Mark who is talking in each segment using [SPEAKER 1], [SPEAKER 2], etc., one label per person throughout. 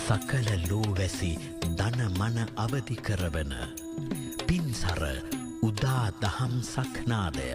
[SPEAKER 1] සකල ලෝවැසි දන මන අවදි කරවන පින්සර උදා දහම් සක්නාදය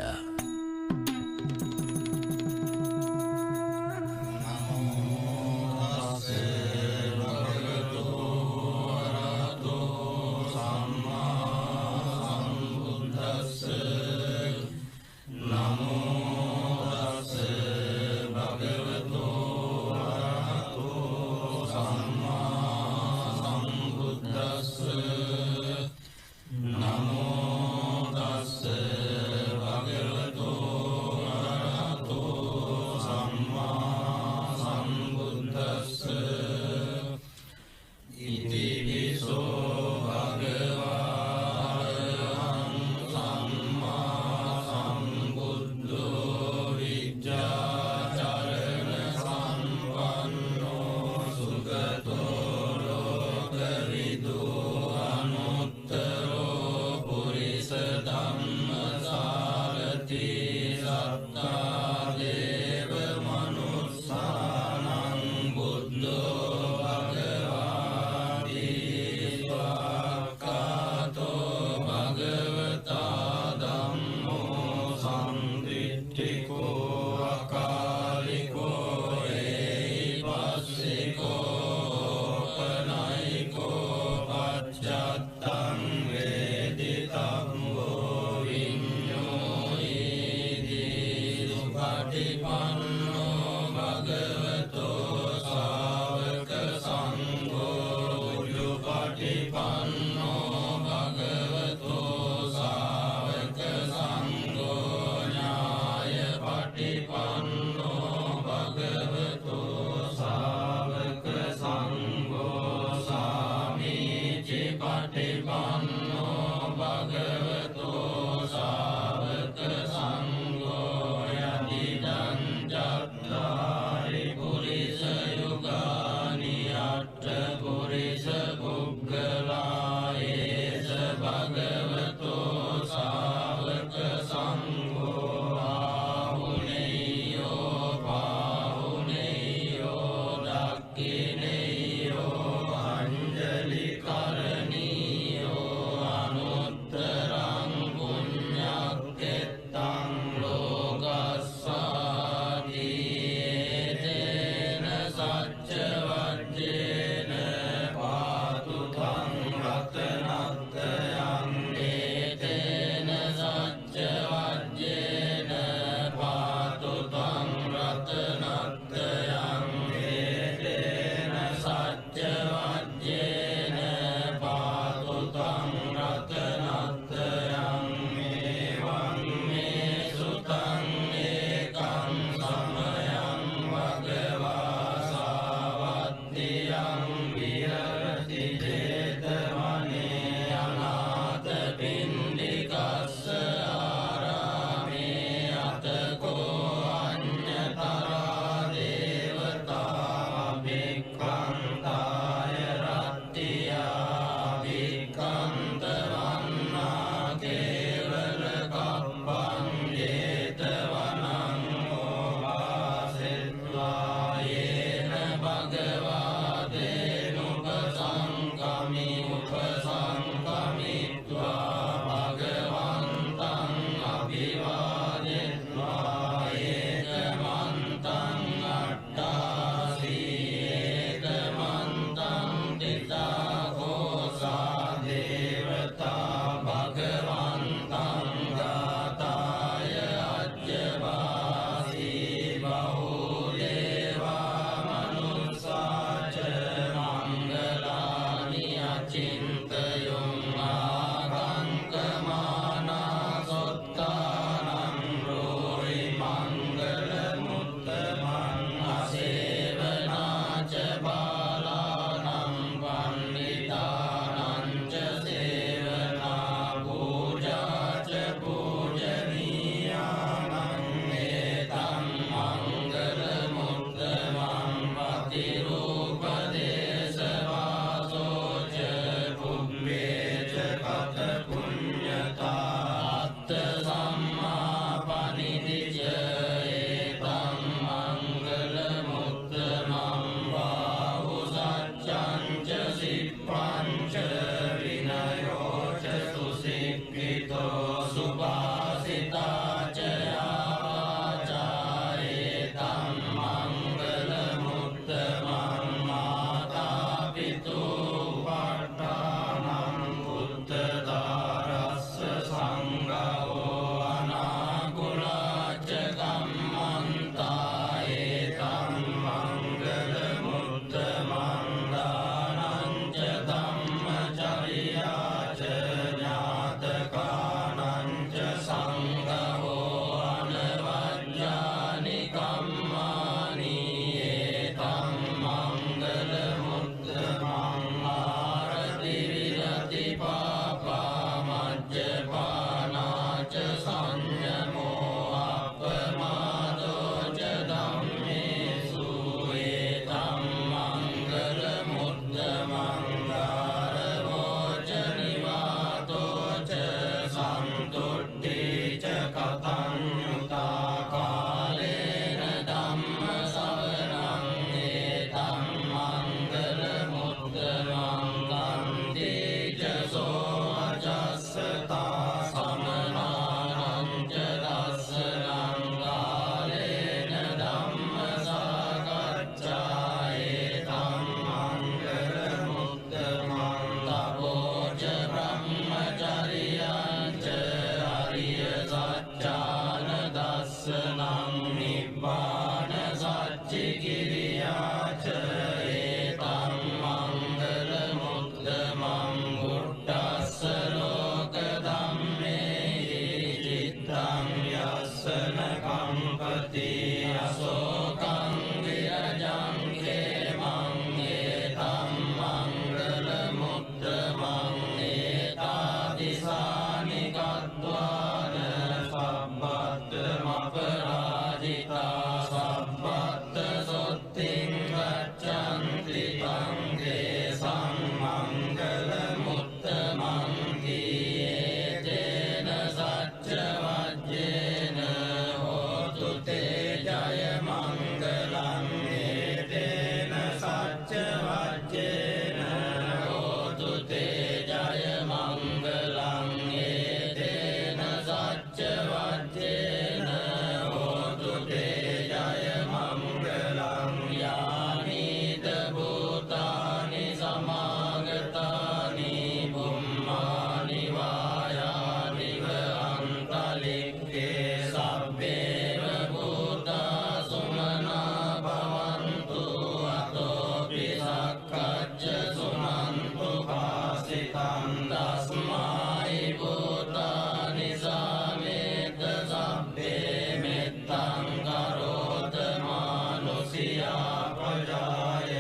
[SPEAKER 2] රක්කච්ච සුනන්තු පාසිතං තස්මයි භූතානි සමේත සබ්බේ මෙත්තං කරෝත මානුසියා ප්‍රජාය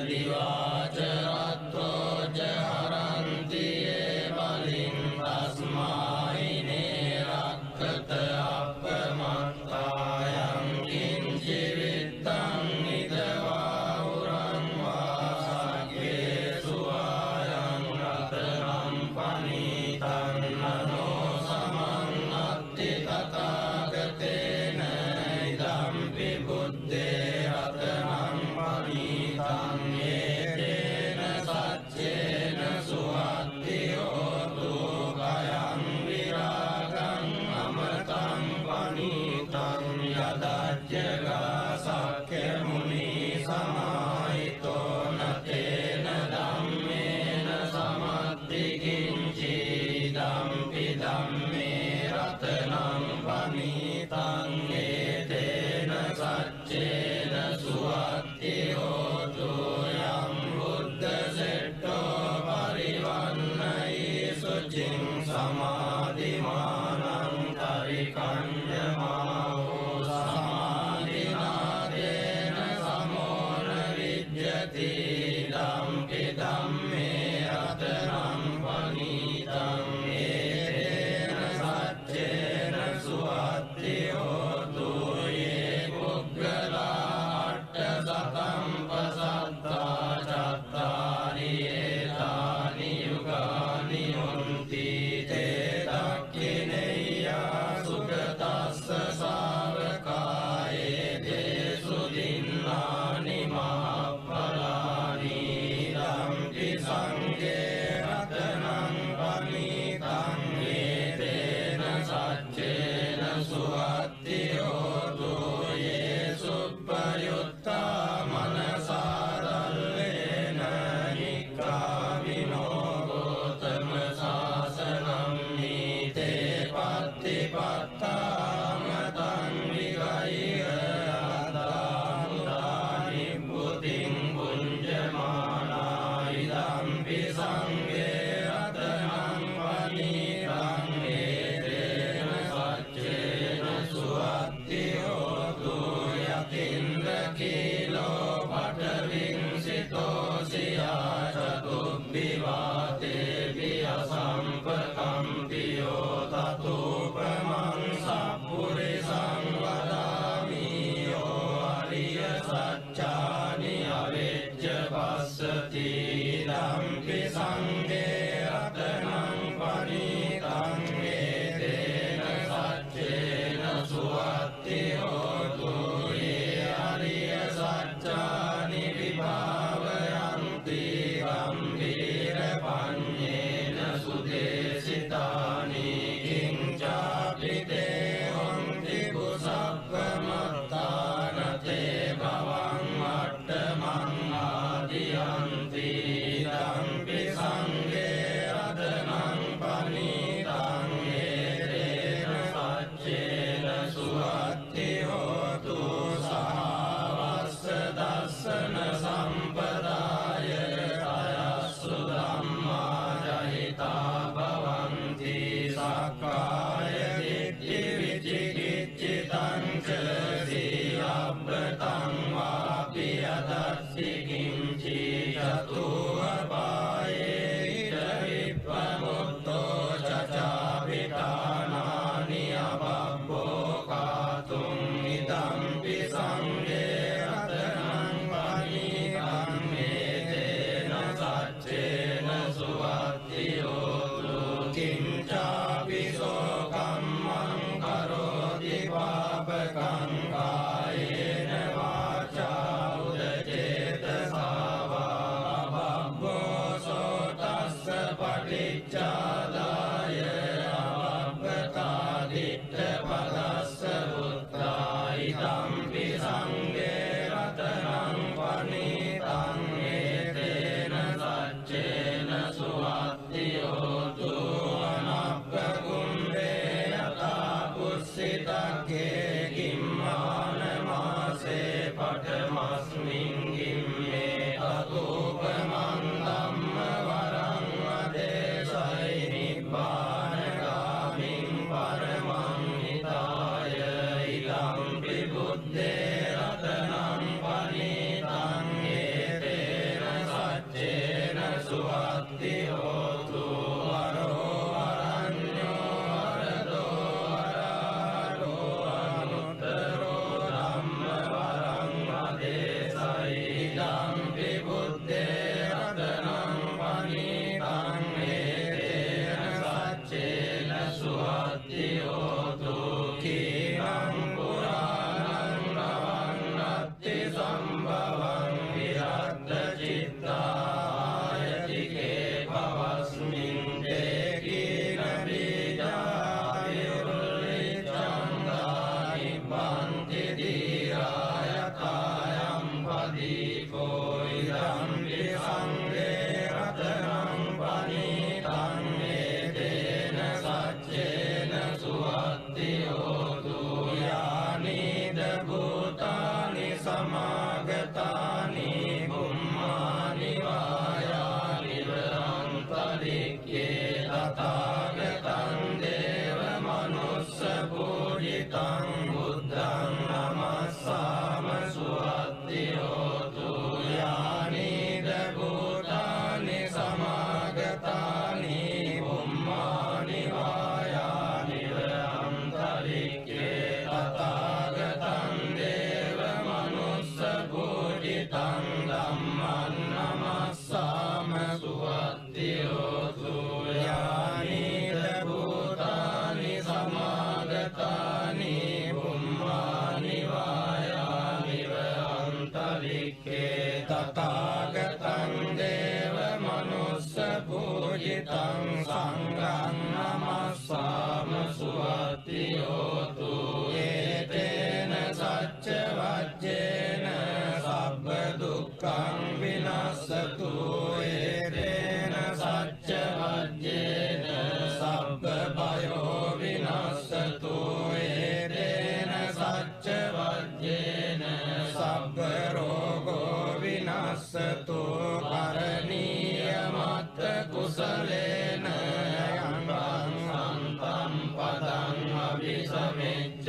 [SPEAKER 2] දිවාච රත්තෝ ජහරන්ති ඒ බලින් තස්මයි නේ රක්කත අපමත්තායං කිංචි විත්තං නිදවා උරං වාසග්ගේ සුවායං රතනම් පනීතං නනෝ සමං අත්ති තථාගතේන ඉදම්පි බුද්දේ රතනම් පනීතං ඒතේන සච්චේන සුවත්ති හෝතු කයං විරාගං අමතං පනීතං යදච්චගා සක්ඛ්‍ය මුනි සමාහිතෝ නතේන ධම්මේන සමත්ති කිංචි ධම්පි ධම්මේ රතනම් පනීතං ඒතේන සච්චේන සුවත්ති හෝතු යම් බුද්ධ සෙට්ඨෝ පරිවන්නයි සුචින් සමාධිමානං තරිකඤ්ඤමාවෝ සමාධිනාදේන සමෝන විජ්ජති ධම්පි ධම්මේ රතනම් පනීතං ඒතේන සච්චේන සුවත්ති හෝතු යේ පුග්ගලා අට්ඨ සතම්පසත්තා චත්තාරි ඒතානි යුගානි හොන්ති තේ දක්ඛිනේයා සුගතස්ස ශාවකායේ දේසු දින්නානි මහප්පලානි ධම්පි සංඝේ රතනං පනීතං ඒතේන සච්චේන සුවත්ති හෝතු යේ සුප්පයුත්තා මනසාදල්ලේන නික්ඛාමිනෝ ගෝතම සාසනං නීතේ පත්තිපත්තාමතං විගය්‍ය අදාමුදානි බුතින් පුඤ්ජමානා ඉදම්පි සංඝේ රතනං පනීතං ඒතේන සච්චේන සුවත්ති හෝතු යතින්ද්‍ර කීලෝ පඨවින්සිතෝ සියා චතුබ්බිවාතේ වියසම්පකම්පියෝ තතුපමං සප්පුරිසං වදාමි යෝ අරිය සච්චානි අවෙච්ච පස්සති ධම්පි සංඝේ රතනං පනීතං ඒතේන සච්චේන සුවත්ති හෝතු යේ අරිය සච්චානි විභාවයන්ති ගම්භීර පඤ්ඤේන සුදේසිතානි කිංචාපි තේ හොන්ති කුසප්පමත්තානතේ භවං අට්ඨමං ආදියන්ති ධම්පි සංඝේ රතනං පනීතං ඒතේන සච්චේන සුවත්ති හෝතු සහවස්ස දස්සන සම්පදාය තයස්සු ධම්මා ජහිතා භවන්ති සක්කාය දිට්ඨි විචිකිච්ඡිතං ච සීලබ්බතං වාපි යදස්සි කිංචි චතුවපායේ ඉද විප්පමුත්තෝ චචාපිතානානි අබබ්බෝ කාතුං ඉදම්පි සංඝේ රතනං පනීතං ඒතේන සච්චේන සුවත්ති හෝතු කිංචාපි සෝකම්මං කරෝති පාපකං කායේන වාචා උදචේතසා වා සුවත්ති හෝතු වරෝ වරඤ්ඤෝ වරදෝ වරාරෝ අනුත්තරෝ ධම්ම වරං වදේසයි ඉදම්පි බුද්දේ රතනං පනීතං ඒතේන සච්චේන සුවත්ති හෝතු කීනං පුරාණං නවන්නත්ති සම්භවං විරද්ද චිත්තායතිකේ පවස්මින් දේකීන බීජාවිරුල්ලිච්ඡං දානි බන්ති දීරායතායම් පදීකෝ ඉදම්පි සංඝේ රතනං පනීතං ඒතේන සච්චේන සුවත්ති හෝතු යානිද භූතානි සමාගතානි බුම්මානි වායානි අන්තරික්ඛේ තථාගතං දේව මනුස්ස පූජිතං බුද්ධං නමස්සාම සුවත්ති හෝතු යානිද භූතානි සමාගතානි බුම්මානි වායානි අන්තරික්ඛේ තථාගතං දේව මනුස්ස පූජිතං ධම්මං නමස්සාම සුවත්ති හෝතු යානිද භූතානි සමාගතානි බුම්මානි වායානි අන්තරික්ඛේ තථාගතං දේව මනුස්ස පූජිතං සංඝං නමස්සාම සුවත්ති හෝතු ඒතේන සච්ච වජ්ජේන සබ්බ දුක්ඛං විනස්සතු ඒතේන සච්ච වජ්ජේන සබ්බ භයෝ විනස්සතු ඒතේන සච්ච වජ්ජේන සබ්බ රෝගෝ විනස්සතු කරණීය මත්ත කුසලේන යං සම්තම් පදං අபிසමෙච්ච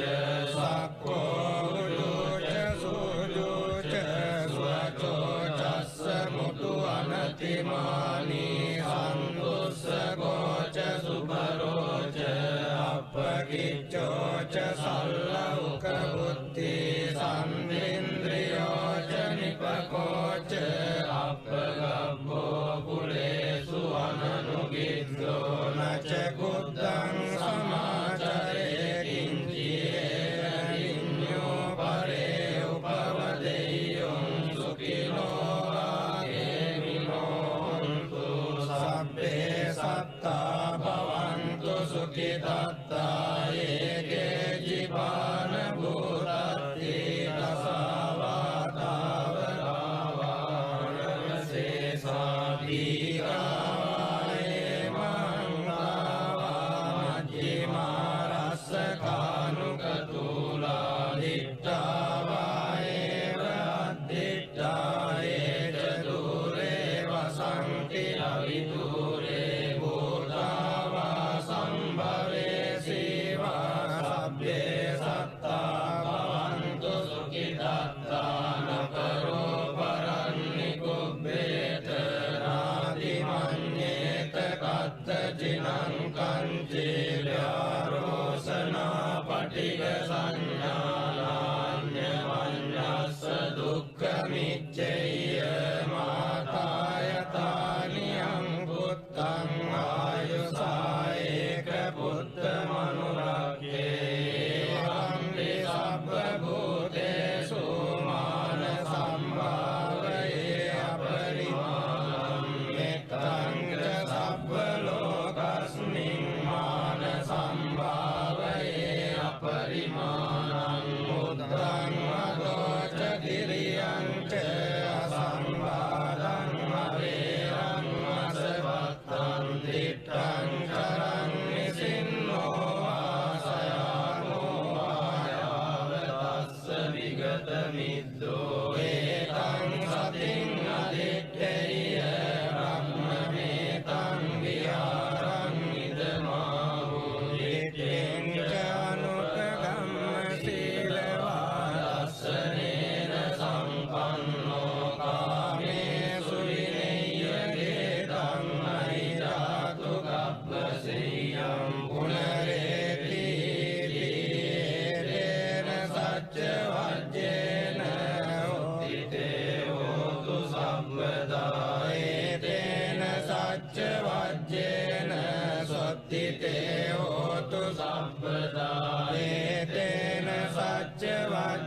[SPEAKER 2] සක්ඛෝ උජුච සුජුච ස්වචෝ චස්ස මුතු අනතිමානි සන්තුස්ස ගෝච සුභරෝච අපකිච්චෝ ච සල්ලෞක බුද්ධි සම්ඉන්ද්‍රියෝ ච නිපකෝච අපගබ්බෝ කුලේසු අනනුගිද්දෝ නච බුද්ධං සමාචරේ කිංචියේන විඤ්ඤෝ පරේ උපවදෙය්‍යං සුඛිනෝ ආගේමිනෝ තු සබ්බේ සත්තා භවන්තු සුඛිතත්තා ඒකේ ජීවාන භූතත්ති දසවාතාවරාවානමසේසා දීඝායේ මංගාවා මජ්ජිමා රස්සකානුකතුලා දිට්ඨාවායේව අද්දිට්ඨායේ ච දුරේ වසන්ති අවිදුරේ භූතාවා සම්භවේ සීවා සබ්බේ සත්තා භවන්තු සුඛිතත්තා නකරෝ පරන්නි කුබ්බේත නාදි මඤ්ඤේත කත්ත ජිනං කංචේ ව්‍යාරෝසනා පටිග සංඥානාඤ්ඤ වඤ්ඤස්ස දුක්ඛ මිච්ඡේය මාතායතානි අං බුද්ධ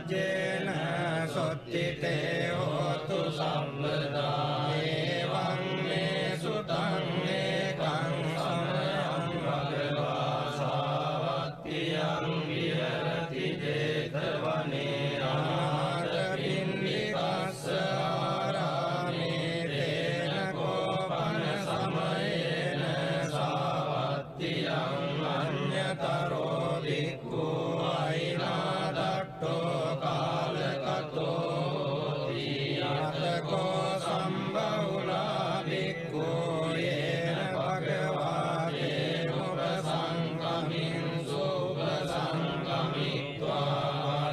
[SPEAKER 2] පජ්ජේන සොත්තිතේ හෝතු සම්පදා එවං මේ සුතං ඒකං සමයං භගවා සාවත්තියං විහෙරති 제තවනේ අනාථ පින්ඩිකස්ස ආරාමේ තේන කෝපන සමයේන සාවත්තියං අඤ්ඤතරෝ භික්ඛු අයිනාදට්ඨෝ කාලකතෝ තියතකෝ සම්බහුලා භික්ඛු යේන භගවා දේනුපසංගමින් සුපසංගමිත්වා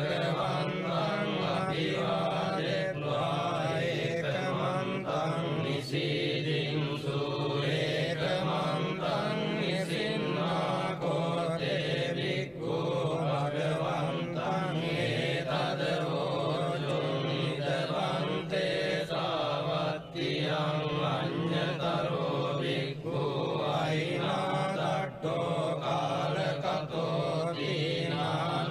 [SPEAKER 2] භගවන්තං අභිවාදෙත්වා ඒකමන්තං නිසීදින්සු ඒකමන්තං නිසින්නා කෝතේ භික්ඛු භගවන්තං ඒතදවෝචුං නිදවන්තේ සාවත්තියං අඤ්ඤතරෝ භික්ඛු අයිනාදට්ඨෝ කාලකතෝ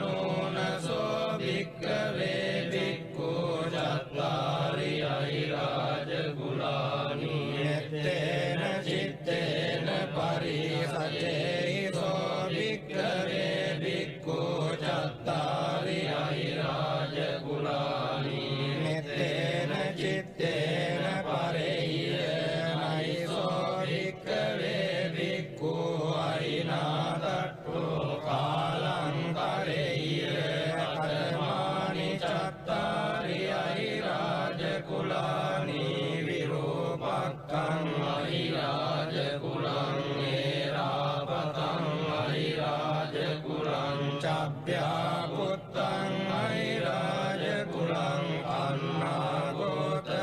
[SPEAKER 2] දීනානුනසෝ භික්ඛවේ භික්ඛු චත්තාරි අහිරාජ කුලානි එත්තේන චිත්තේන පරිසචේසෝ භික්ඛවේ භික්ඛු චත්තාරි අහිරාජ කුලානි මෙත්තේන චිත්තේන පරේයනයිසෝ භික්ඛවේ භික්ඛු අයිනාදට්ඨෝ කාලං කරේය කතමානි චත්තාරි අහිරාජ කුලානි විරූපක්ඛං අහිරාජ කුලං ඒරාපතං අහිරාජ කුලං චබ්භ්‍යා පුත්තං අහිරාජ කුලං අන්නාගෝතමකං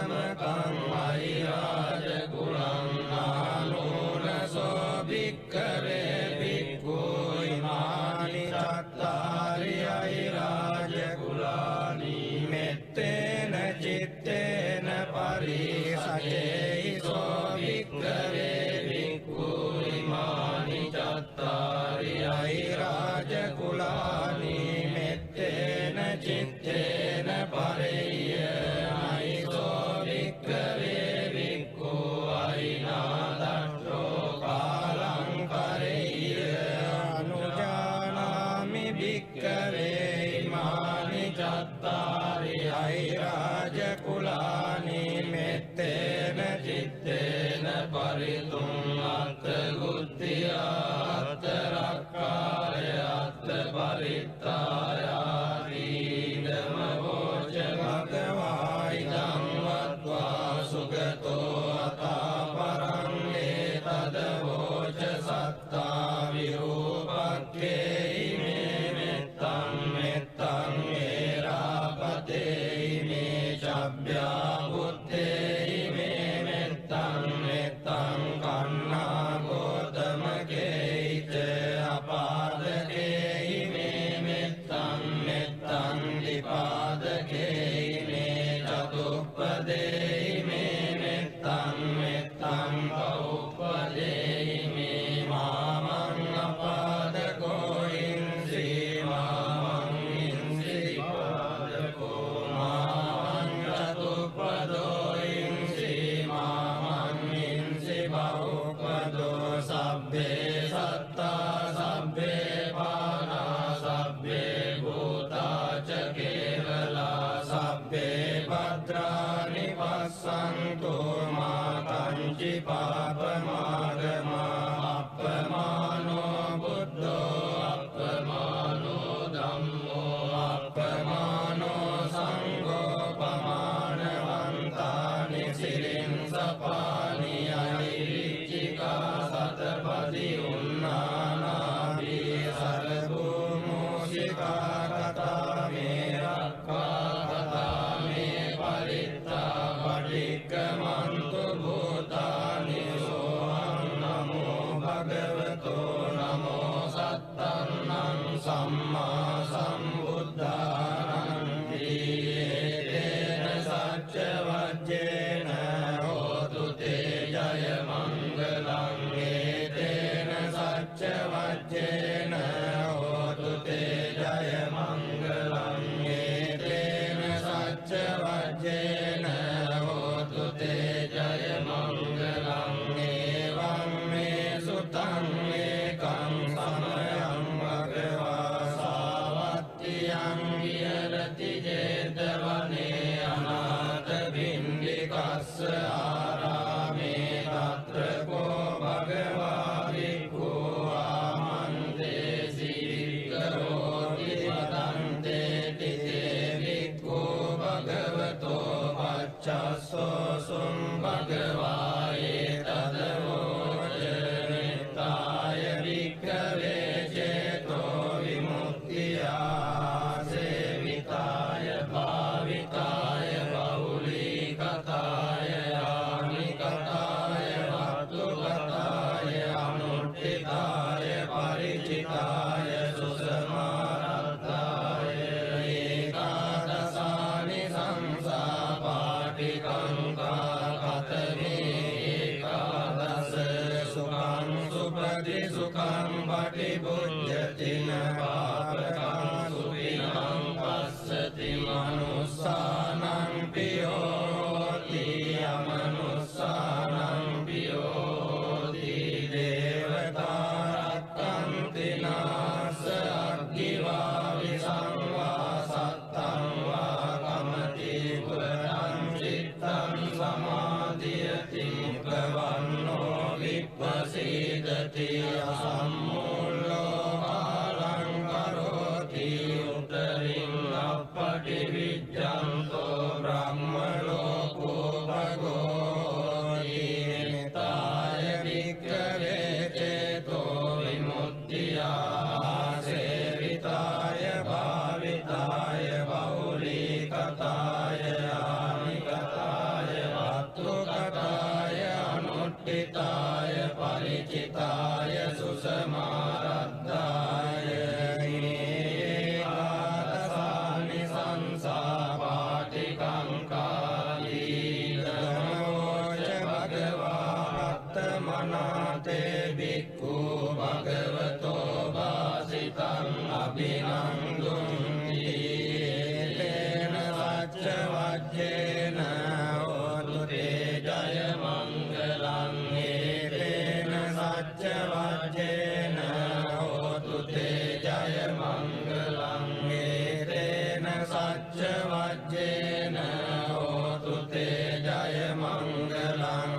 [SPEAKER 2] අහිරාජ කුලං ආනෝනසෝ භික්ඛවේ භික්ඛු ඉමානි චත්තාරි අහිරාජ කුලානි මෙත්තේන චිත්තේන පරිසචේසෝ භික්ඛවේ භික්ඛු ඉමානි චත්තාරි අහිරාජ කුලානි මෙත්තේන චිත්තේන පරේයනයිසෝ භික්ඛවේ භික්ඛු අයිනාදට්ඨෝ කාලං කරේය අනුජානාමි භික්ඛවේ ඉමානි චත්තාරි අහිරාජ කුලානි මෙත්තේන චිත්තේන පරිතුං අත්ථ ගුත්තියා අත්ථ රක්ඛාය අත්ථ පරිත්තායාති ධම්ම වෝච භගවා ඉදං වත්වා සුගතෝ අතා පරං ඒතද වෝච සත්තා විරූපක්ඛේ ඉමේ මෙත්තං මෙත්තං ඒරාපතේ ඉමේ චබ්භ්‍යා බුත්තේ ඉමේ මෙත්තං මෙත්තං කන්නා ගෝතමකේච අපාදකේ ඉමේ මෙත්තං මෙත්තං දීපාදකේ ඉමේ චතුප්පදේ ඉමේ මෙත්තං මෙත්තං බහුපදේ ඉමේ මාමං අපාදකෝ ඉන්සි මාමං ඉන්සි පාදකෝ මාමං චතුප්පදෝ ඉන්සි මාමං ඉන්සි බහුපදෝ සබ්බේ සත්තා සබ්බේ පානා සබ්බේ භූතා ච කේවලා සබ්බේ භද්‍රානි පස්සන්තු මා කංචි පාපමාගමා අප්පමානෝ බුද්ධෝ අප්පමානෝ ධම්මෝ අප්පමානෝ සංඝෝ පමානවන්තානි සිරින් සපානි අනිරිච්චිකා සතපදි උන්නානාභි සරභූමෝසිකා කතා මේ රක්ඛා කතා මේ පරිත්තා පටික්කමන්තු භූතානි විහෙරති සුඛං පටිභුජ්ජතින පාපකං සුඛිනං පස්සති මනුස්සානං පියෝති අමනුස්සානං පියෝති දේවතා රක්ඛන්ති නාස අග්ගිවා විසංවා සත්තං වා කමති පුරං චිත්තං සමාධියති මුඛවන්නෝ විප්පසීදති අසම්මූලෝ කාලං කරෝති උතරින් අප්පටි විජ්ජන්තෝ බ්‍රහ්ම ලෝකෝ භගෝති නිතාය වික්ඛවේ චේතෝ විමුක්තියා සේවිතාය භාවිතාය බෞලීකතාය ආනිකතාය වත්තුකතාය අනුට්ඨිතාය පරිචිතාය සුසමාරද්ධාය ඒකාදසානි සංසාපාටිකංකාලී ධනෝච භගවා රත්තමනාතේ භික්ඛු භගවතෝ වාසිතං අභිනන්දුන්ති තේන සච්ච වජ්ජේන හෝතු තේ ජය මංගලං තේන සච්ච වජ්ජේන හෝතු තේ ජය මංගලං තේන සච්ච වජ්ජේන හෝතු තේ ජය මංගලං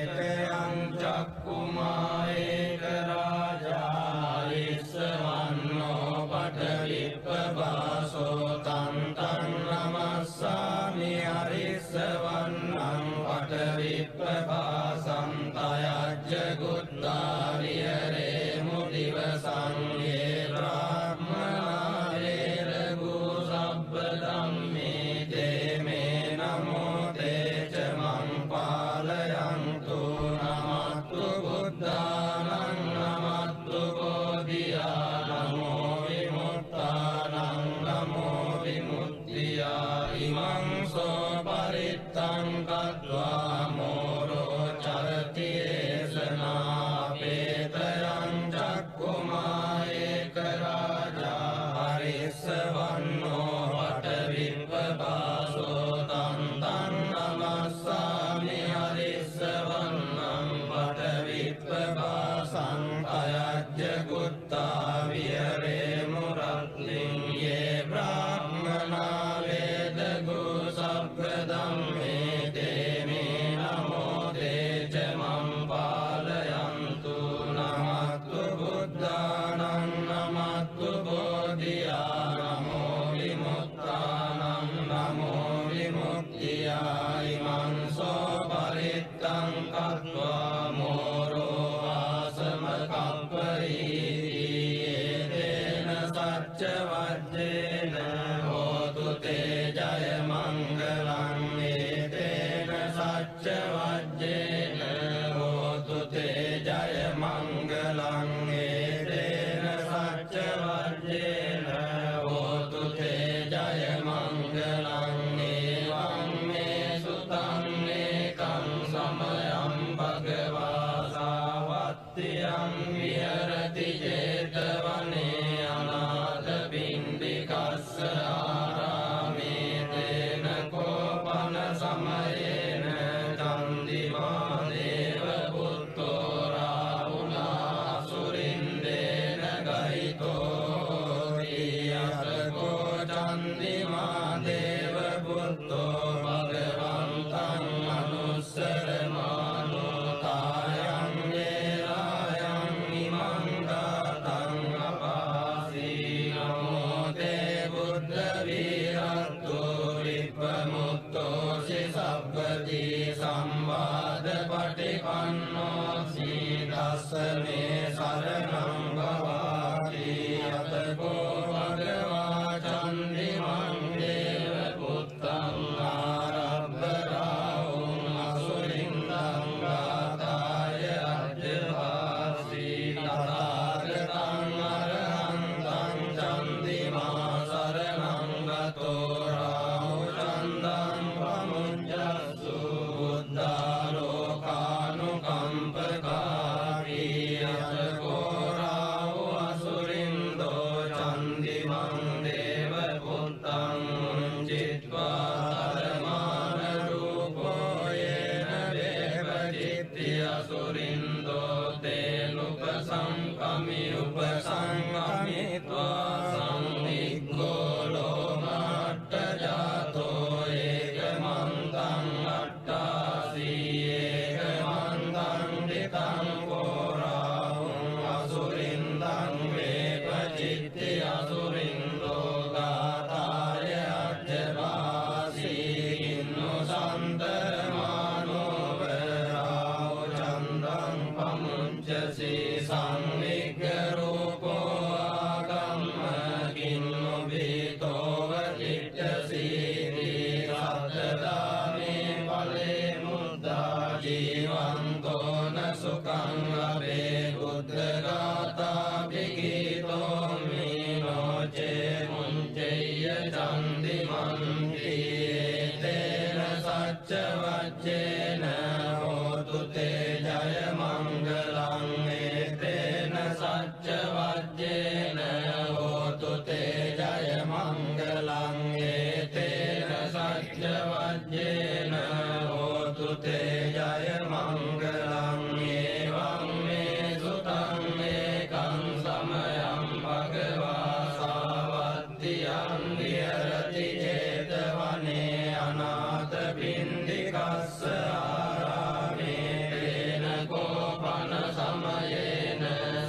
[SPEAKER 2] තේතයං චක්කුමායේක රාජා ඉස්සවන්නෝ පඨවිප්පවාසෝ තං තං නමස්සාමි අරිස්සවන්නං පඨවිප්පවාසං තයජ්ජ ගුත්තා විහෙරේමු දිවසං යේ බ්‍රාහ්මනා වේරගු සබ්බ ධම්මේ තේ මේ නමෝ තේ ච මං පාලයන්තු නමත්තු බුද්ධානං නමත්තු බෝධියා නමෝ විමුක්තානං නමෝ විමුක්තියා ඉමං සෝ පරිත්තං කତ୍වා මෝරෝ චරති ඒසනාපේතයං චක්කුමායේක රාජා හරිස්සවන්නෝ පඨවිප්පවාසෝ තං තං නමස්සාමි හරිස්සවන්නං පඨවිප්පවාසං අයජ්ජ ගුත්තා විහෙරේමු රත්ලින් යේ බ්‍රාහ්මනා වේදගු සබ්බ ධම්මේ තේ මේ නමෝ තේ ච මං පාලයන්තු නමත්තු බුද්ධානං නමත්තු බෝධියා නමෝ විමුක්තානං නමෝ විමුක්තියා ඉමං සෝ පරිත්තං කତ୍වා මෝරෝ ආසම කප්පරීති තේන සච්ච වජ්ජේන හෝතු තේ ජය මංගලං තේන සච්ච වජ්ජේන හෝතු තේ ජය මංගලං තේන සච්ච වජ්ජේන හෝතු තේ ජය මංගලං එවං මේ සුතං ඒකං සමයං භගවා සාවත්තියං විහෙරති ජේතවනේ අනාථ පිණ්ඩිකස්ස ආරාමේ තේන කෝපන සමයේන චන්දිමා දේව පුත්තෝ රාහුලා සුරින්දේන ගහිතෝ තියතකෝ චන්දිමා දේව පුත්තෝ භගවන්තං අනුස්සරමානෝ තායං වේලායං ඉමං ගාතං අපාසී නමෝ තේ බුද්ධ වීරත්තෝ විප්පමුත්තෝ සබ්බති සම්වාද පටිපන්නෝ සීදස්සනේ සරණං භවාති අතකෝ භගවා චන්දිමං දේව පුත්තං ආරබ්බරාවුං අසුරින්දං ගාතාය අජ්ජවාසී තථාගතං අරහන්තං චන්දිමා සරණං ගතෝ රාහු චන්දං පමුඤ්ජස්සු බුද්ධාලෝකානුකම්පකාරී අසුරින්දෝ තේනුපසංකමි උපසංකමිත්වා සංනිග්ගෝ ලෝමට්ඨ ජාතෝ ඒකමන්තං අට්ඨාසී ඒකමන්තං දිතං කෝරාහුං අසුරින්දං වේපචිත්ති අසුරින්දෝ ගාතාය අජ්ජවාසී ඉන්නෝ සන්තරමානෝ වරාව චන්දං පමුංචසී සංනිග්ග රූපෝ ආගම්ම කින්නෝ බීතෝ වතිට්ඨසීති සත්තදාමේ ඵලේ මුද්දා ජීවන්තෝ න සුඛං ලබේ බුද්ධ ගාථා විගීතෝ මීනෝ චේ මුංචේය චන්දිමන්ති තේන සච්ච වච්චේන හෝතු තේ ජය මංගලං තේන සච්ච වච්චේන හෝතු තේ ජය මංගලං තේන සච්ච වච්චේන හෝතු තේ ජය මංගලං එවං මේ සුතං ඒකං සමයං භගවා සාවත්තියං විහෙරති චේතවනේ අනාථ පින්ඩිකස්ස ආරාමේ තේන කෝපන සමයේන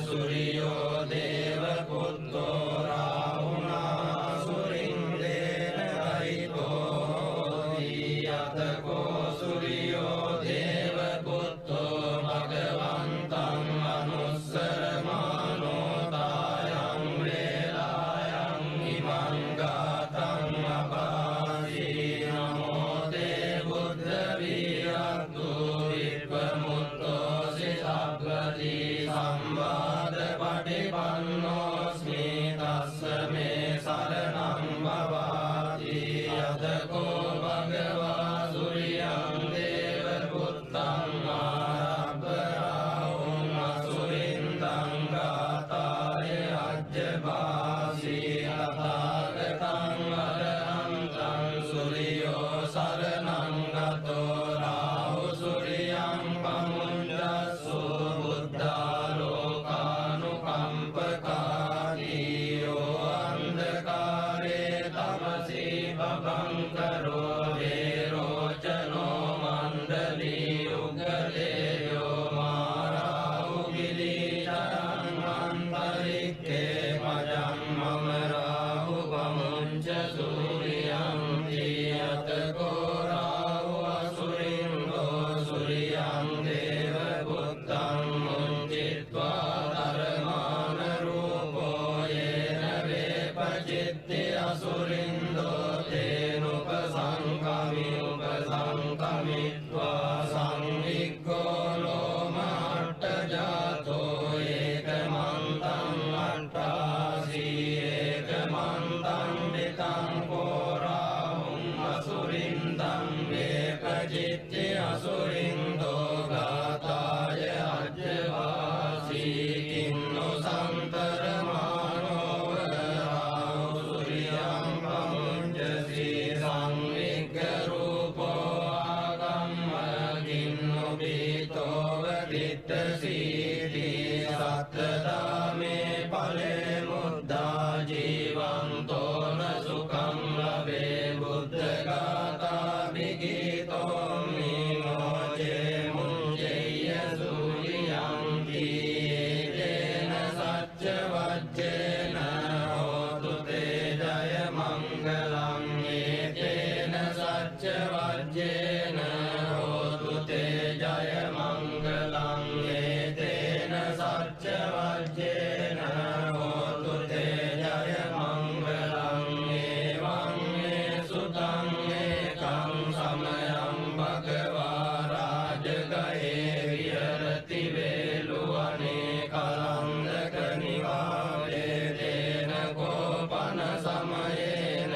[SPEAKER 2] සූර්යෝ දේව පුත්තෝ රාහුණා සුරින්දේන රහිතෝ යතකෝ සූර්යෝ දේව පුත්තෝ භගවන්තං අනුස්සරමානෝ තායං වේලායං ඉමං ගාතං අපාසී නමෝ තේ බුද්ධ විරක්තු විප්පමුත්තෝ සිසබ්බදී සම්වාද පටිපන්නෝස්මි තස්ස මේ සරණං භවාති යතකෝ භගවා සූර්යං දේව පුත්තං ආරබ්බරාහුං අසුරින්දං ගාතාය අජ්ජවාසී තථාගතං අරහන්තං සූර්යෝ සරණං ගතෝ රාහු සූර්යං පමුඤ්ජස්සු බුද්ධාලෝකානුකම්පකාදීයෝ අන්ධකාරේ තමසී භවංකරෝ වේරෝචනෝ මණ්ඩලී උග්ගලේයෝ මාරාහු ගිලීචරං අන්තරික්ඛේ මජං මම රාහු පමුංච සූර්යං තියතකෝ රාහු අසුරින්දෝ සූර්යං දේව පුත්තං මුංචිත්වා ධර්මාන රූපෝ යේන වේපචිත්ති අසුරින්දෝ තේනුපසංකමි උපසංකමිත්වා සංනිග්ගෝ ලෝමට්ඨ ජාතෝ ඒකමන්තං අට්ඨාසී ඒකමන්තං දිතං කෝරාහුං අසුරින්දං වේපචිත්ති අසුරින්දෝ ගාතාය අජ්ජවාසී කින්නෝ සන්තරමානෝ වරාව සූර්යං පමුංචසී සංනිග්ග රූපෝ ආගම්ම කින්නෝ බීතෝ වතිට්ඨසීති සත්තදාමේ ඵලේ මුද්දා ජීවන්තෝ න සුඛං ලබේ බුද්ධ ගාථා විගීතෝ මීනෝ චේ මුංචේය සූර්යං තේන සච්ච වච්චේන හෝතු තේ ජය මංගලං තේන සච්ච වච්චේන හෝතු තේ ජය මංගලං තේන සච්ච වච්චේන හෝතු තේ ජය මංගලං එවං මේ සුතං ඒකං සමයං භගවා රාජගහේ විහෙරති වේලුවනේ කලන්දක නිවාසේ තේන කෝපන සමයේන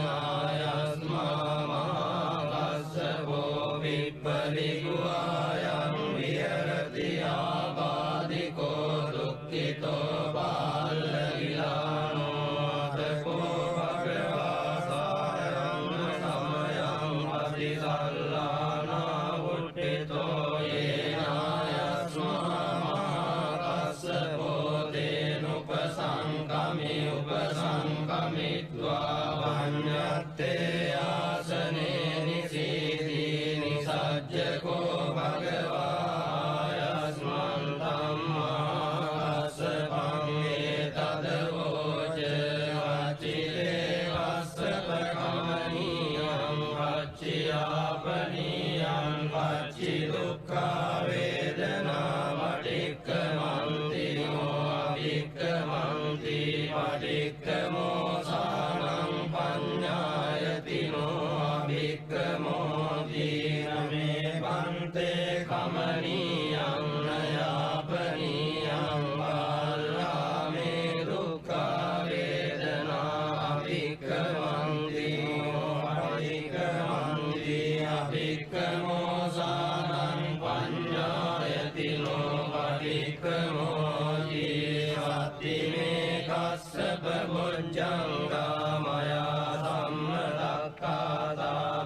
[SPEAKER 2] ආයස්මා මහාකස්සපෝ විප්පරිගුආයං විහෙරති ආබාධිකෝ දුක්ඛිතෝ බාලවිලානෝ අතකෝ භගවා සායං සමයං අතිසල්ලානා උට්ඨිතෝ යේන දුක්ඛා වේදනා පටික්ඛමන්ති අභික්ඛමන්ති පටික්ඛමෝසානං පඤ්ඤායතිනෝ අභික්ඛමෝති නමේ පන්තේ කමනීයං නයාපනීයං බාලාමේ දුක්ඛා වේදනා අභික්ඛමන්ති පටික්ඛමන්ති අභික්ඛමෝසානං පඤ්ඤායතිනෝ පටික්ඛමෝති සත්තිමේ කස්සප බොජ්ජංගා මයා සම්මදක්ඛාතා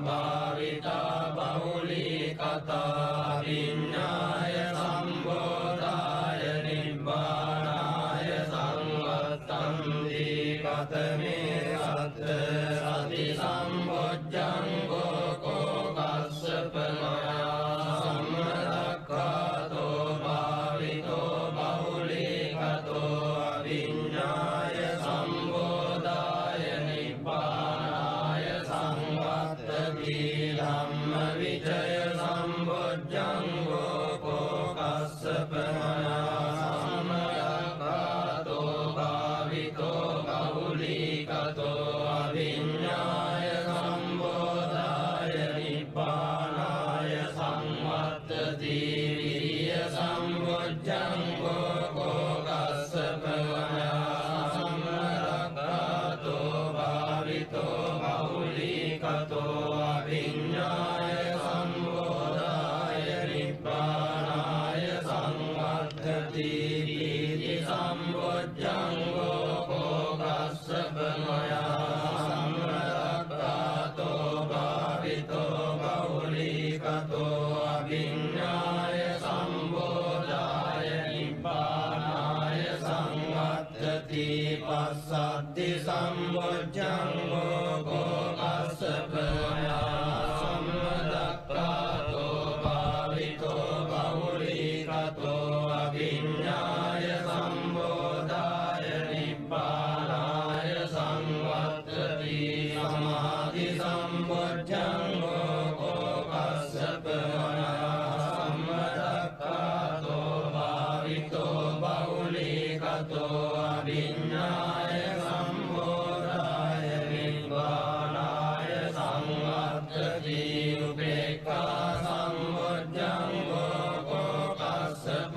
[SPEAKER 2] භාවිතා බහුලී කතා විඤ්ඤාය සම්බෝධාය නිබ්බානාය සංවත්තන්ති කතමේ සත්ත සති සම්බොජ්ජංගෝ කෝ කස්සප මයා සම්මදක්ඛාතෝ භාවිතෝ බහුලී කතෝ විඤ්ඤාය සම්බෝධාය නිබ්බානාය සංවත්තති ධම්ම විචය සම්බොජ්ජංගෝ කෝ කස්සප මයා සම්මදක්ඛාතෝ භාවිතෝ බහුලී කතෝ විඤ්ඤාය සම්බෝධාය නිබ්බානාය සංවත්තති විරිය සම්බොජ්ජංගෝ කෝ කස්සප මයා සම්මදක්ඛාතෝ භාවිතෝ බහුලී කතෝ අවිඤ්ඤාය සම්බෝධාය නිබ්බානාය සංවත්තති පීති සම්බොජ්ජංගෝ කෝ කස්සප මයා සම්මදක්ඛාතෝ භාවිතෝ බහුලී කතෝ අවිඤ්ඤාය සම්බෝධාය නිබ්බානාය සංවත්තති පස්සද්ධි සම්බොජ්ජංගෝ කෝ කස්සප මයා සම්මදක්ඛාතෝ භාවිතෝ බහුලී කතෝ අවිඤ්ඤාය සම්බෝධාය නිබ්බානාය සංවත්තති සමාධි සම්බොජ්ජංගෝ කෝ කස්සප මයා සම්මදක්ඛාතෝ භාවිතෝ බහුලී කතෝ අවිඤ්ඤාය සම්බෝධාය නිබ්බානාය සංවත්තති උපේක්ඛා සම්බොජ්ජංගෝ කෝ කස්සප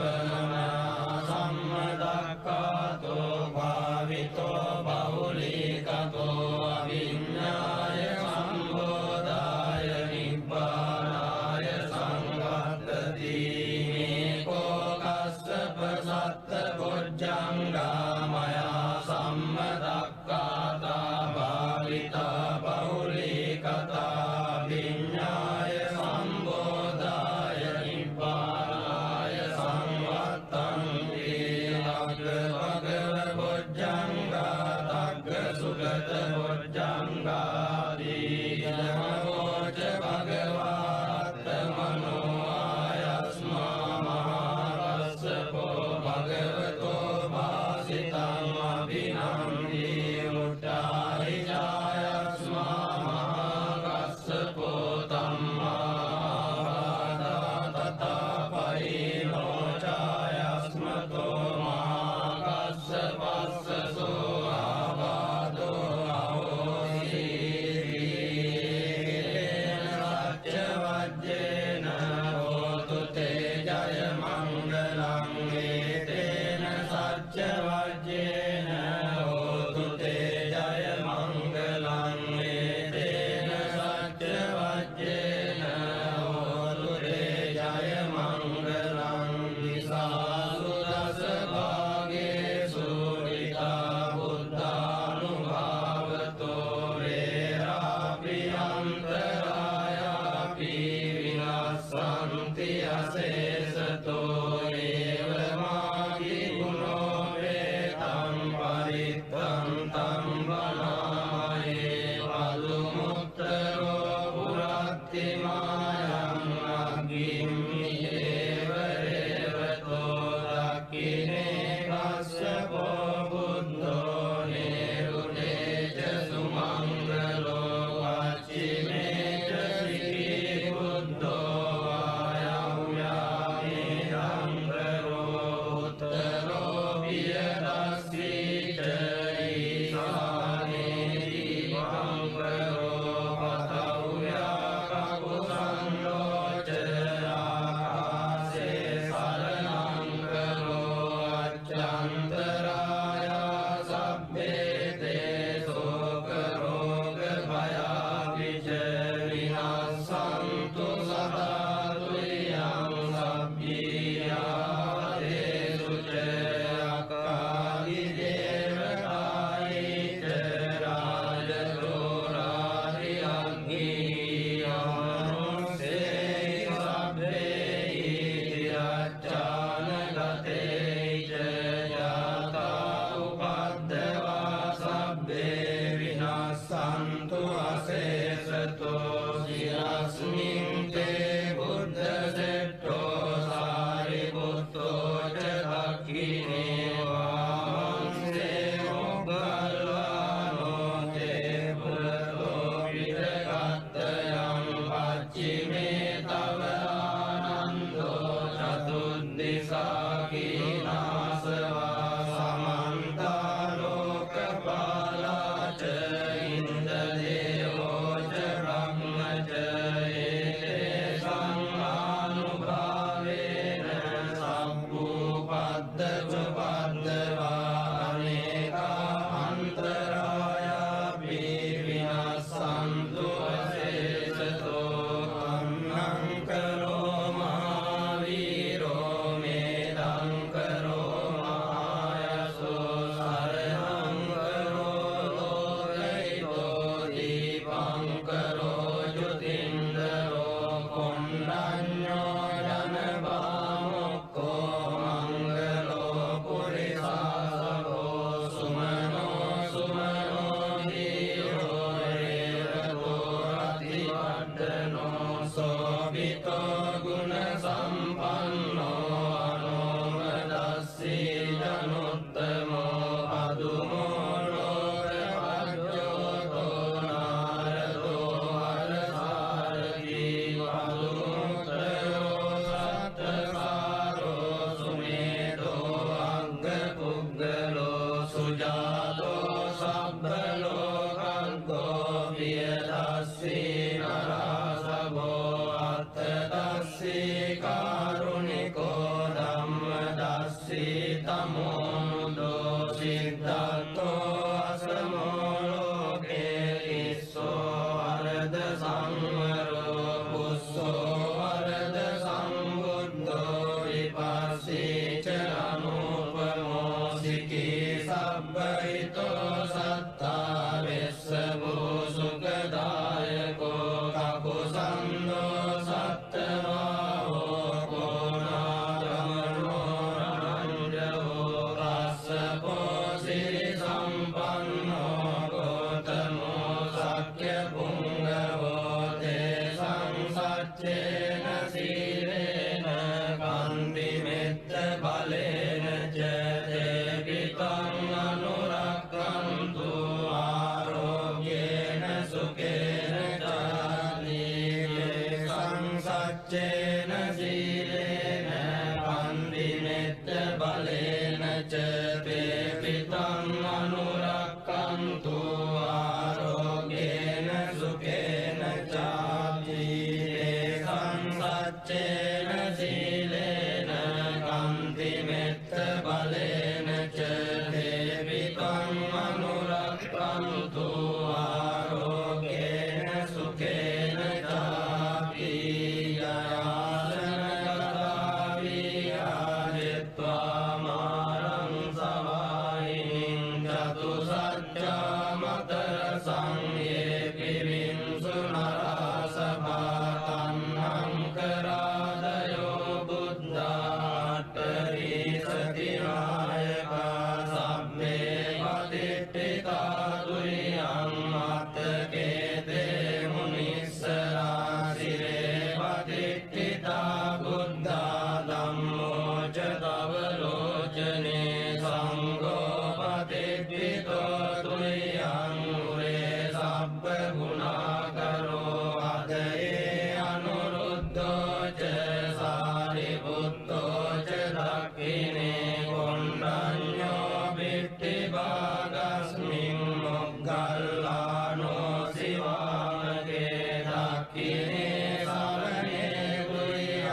[SPEAKER 2] පුත්තෝ ච දක්ඛිනේ කොණ්ඩඤ්ඤෝ බිට්ටි භාගස්මින් මොග්ගල්ලානෝ සිවාමකේ දක්ඛිනේ සරණේ ගුරියං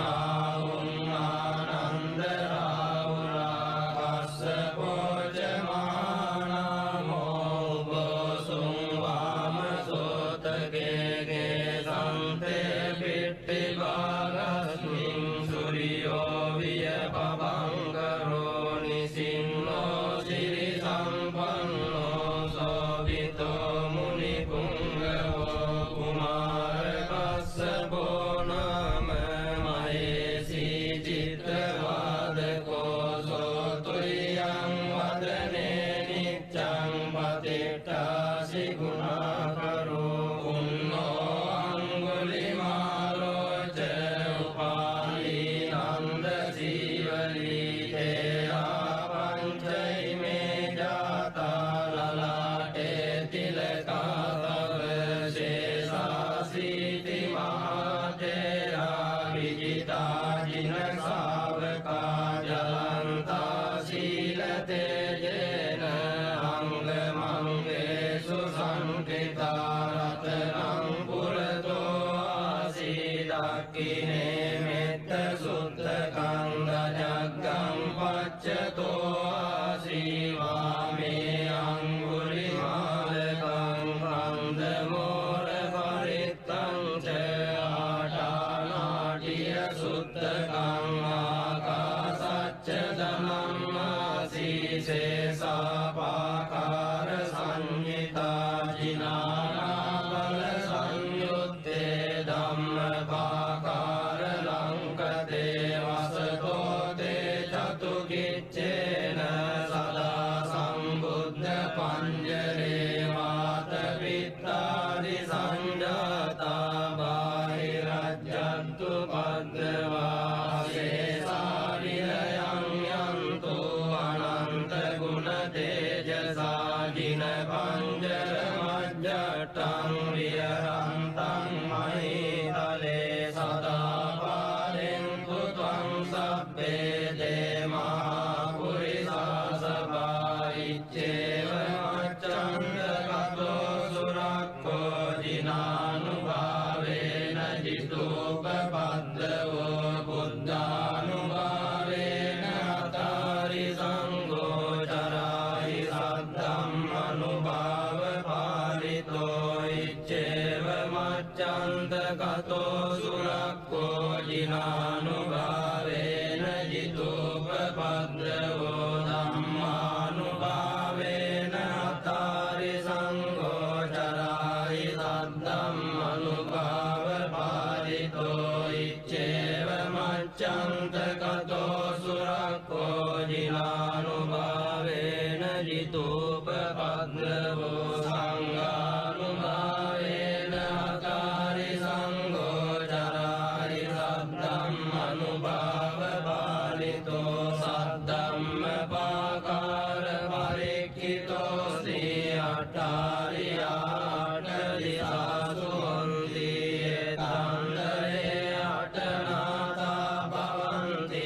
[SPEAKER 2] ආවුං ආනන්ද රාවුලා කස්සපෝ ච මහානාමෝ උබෝසුං වාමසෝතකේ සන්තේ බිට්ටි භාගස්මින් සුරියෝ විය පබංගරෝ නිසින්නෝ සිරි සම්පන්නෝ සෝවිතෝ මුනි පුංගවෝ කුමාර කස්සපෝ නාම මහේසී චිත්තවාදකෝ සෝතුරියං වදනේ නිච්ඡං පතිට්ඨාසි ගුණාකරෝ උන්නෝ අංගුලිමාලෝ ච උපාලී නන්ද සීවලී තේයා පංචෛමේ ජාතා ලලාටේ තිලකා තව ශේෂාසීති මහතේරා විජිතා ජින ශාවකා ජලන්තා සීල තේජේන අංගමංගේසු සංකිතා රතනං පුරතෝ ආසීදක්ඛිනේ මෙත්ත සුත්තකං දජග්ගං පච්චතෝ ආසීවාමේ අංගුලිමාලකං කන්දමෝර පරිත්තං ච ආටානාටිය සුත්තකං ආකාසච්ච ධනම්මාසීසේසාපාකාර සංඤිතා ජිනානාබල සංයුත්තේ ධම්මපාකාර ලංකතේ වසතෝ තේ චතුකිච්චේන සදා සම්බුද්ධ පඤ්ජරේ වාත පිත්තාදි සංජාතා බාහිරජ්ජන්තු පද්දවා සේසාරිලයං යන්තු අනන්ත ගුණ තේජසා ජින පංජර මජ්ජට්ටං විහරන්තං මහිතලේ සදා පාලෙන්තු ත්වං සබ්බේ දේමා පුරිසා සභායිච්චේව මච්ඡන්ද කතෝ සුරක්ඛෝ දිනානුභාවේන ජිතෝපපද්දවෝ බුද්ධානුභාවේන අතාරි සංඝෝ චරාහි සද්ධම්මනුභාව පාරිතෝ ඉච්ඡේව මච්ඡන්ද කතෝ සුරක්ඛෝ දිනානුභාවේන ජිතෝපපද්දවෝ ධම්මානුභාවේන අතාරි සංඝෝ චරාහි සද්ධම්මනුභාව පාරිතෝ ඉච්ඡේව මච්ඡන්ද කතෝ සුරක්ඛෝ දිනානුභාවේන ජිතෝපපද්දවෝ සංඝානුභාවේන අතාරි සංඝෝ චරාහි සද්ධම්මනුභාව පාරිතෝ සද්ධම්මපාකාර පරික්ඛිතෝ සී අට්ඨාරියාට දිසාසු හොන්ති තන්දරේ අටනාතා භවන්ති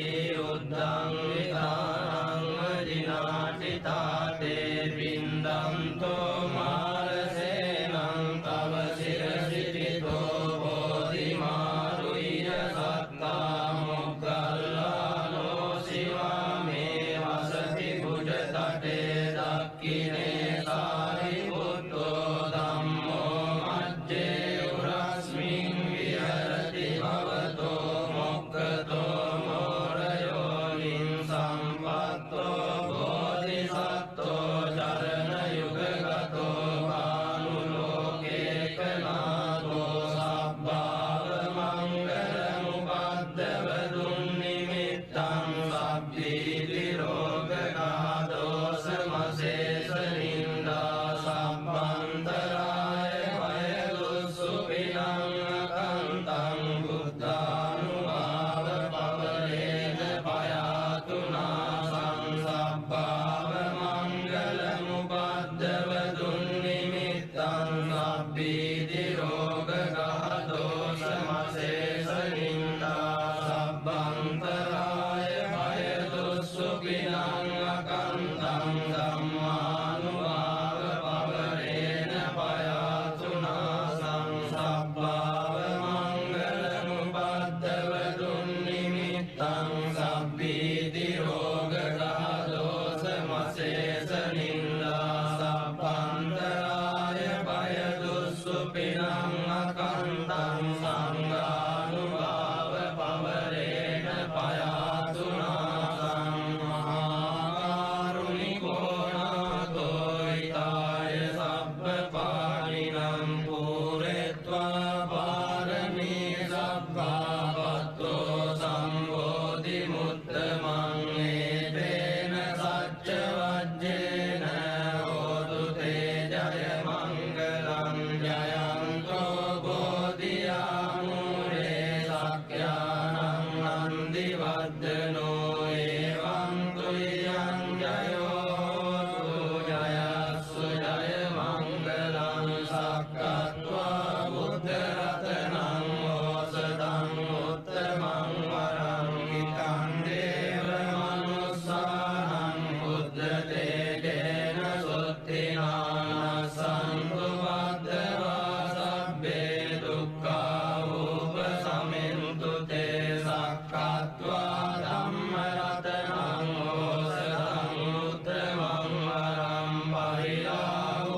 [SPEAKER 2] වද්දනෝ එවං තුයං ජයෝ ජයස්සු ජය මංගලං සක්කත්වා බුද්ධ රතනං ඕසදං උත්තමං වරං හිතං දේව මනුස්සානං බුද්ධ තේජේන සුත්තිනාන සන්තු වද්දවා සබ්බේ දුක්ඛා උපසමින්තු තේ සක්කත්වා ධම්ම රතනං ඕසදං උත්තමං වරං පරිලාභ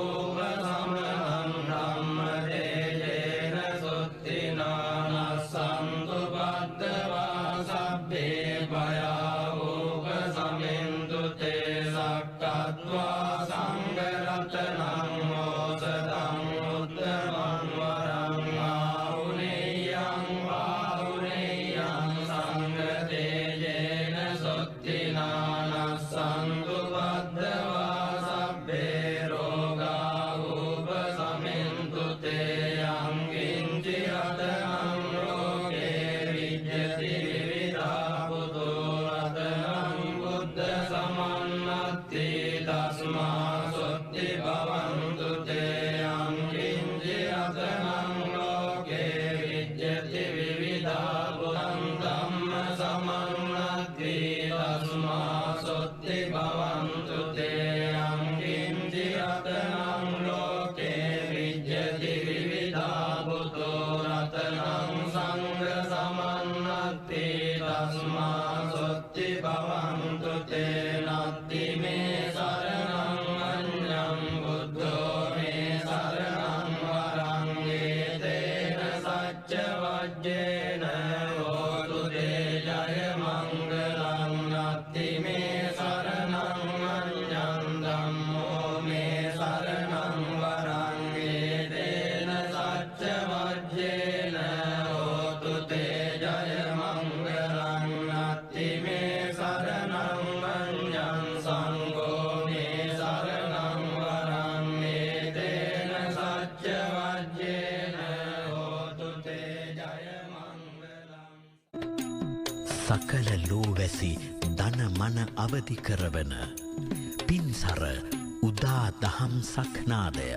[SPEAKER 2] සමනං ධම්ම තේජේන සුත්තිනාන සන්තු වද්දවා සබ්බේ භයා උපසමින්තු තේ සක්කත්වා සංඝ රතනං ඕසදං උත්තමං වරං ආහුනේයං ආහුනේයං සංඝ තේජේන සුත්තිනාන සන්තු වද්දවා සබ්බේ රෝගා උපසමින්තු තේ යං කිංචි රතනං ලෝකේ විජ්ජති විවිධා පුතු රතනං බුද්ධ සමන්නත්ති තස්මා සොත්ති භවන්තු තේ යං කිංචි රතනං ලෝකේ විජ්ජති විවිධා පුතං ධම්ම සමන්නත්ති තස්මා සොත්ති භවන්තු තේ යං කිංචි රතනං ලෝකේ විජ්ජති විවිධා පුතු රතනං සංඝ සමන්නත්ති තස්මා සොත්ති භවන්තු තේ නත්ති මේ සරණං අඤ්ඤං බුද්ධෝ මේ සරණං වරං ඒතේන සච්ච වජ්ජේන හෝතු තේ ජය මංගලං නත්ති මේ සරණං අඤ්ඤං ධම්මෝ මේ සරණං වරං ඒතේන සච්ච වජ්ජේන හෝතු තේ ජය මංගලං නත්ති මේ සරණං අඤ්ඤං සංඝෝ මේ සරණං වරං ඒතේන සච්ච වජ්ජේන හෝතු තේ ජය මංගලං.
[SPEAKER 1] සකල ලෝවැසි ධන මන අවදි කරවන පින්සර උදා දහම් සක්නාදය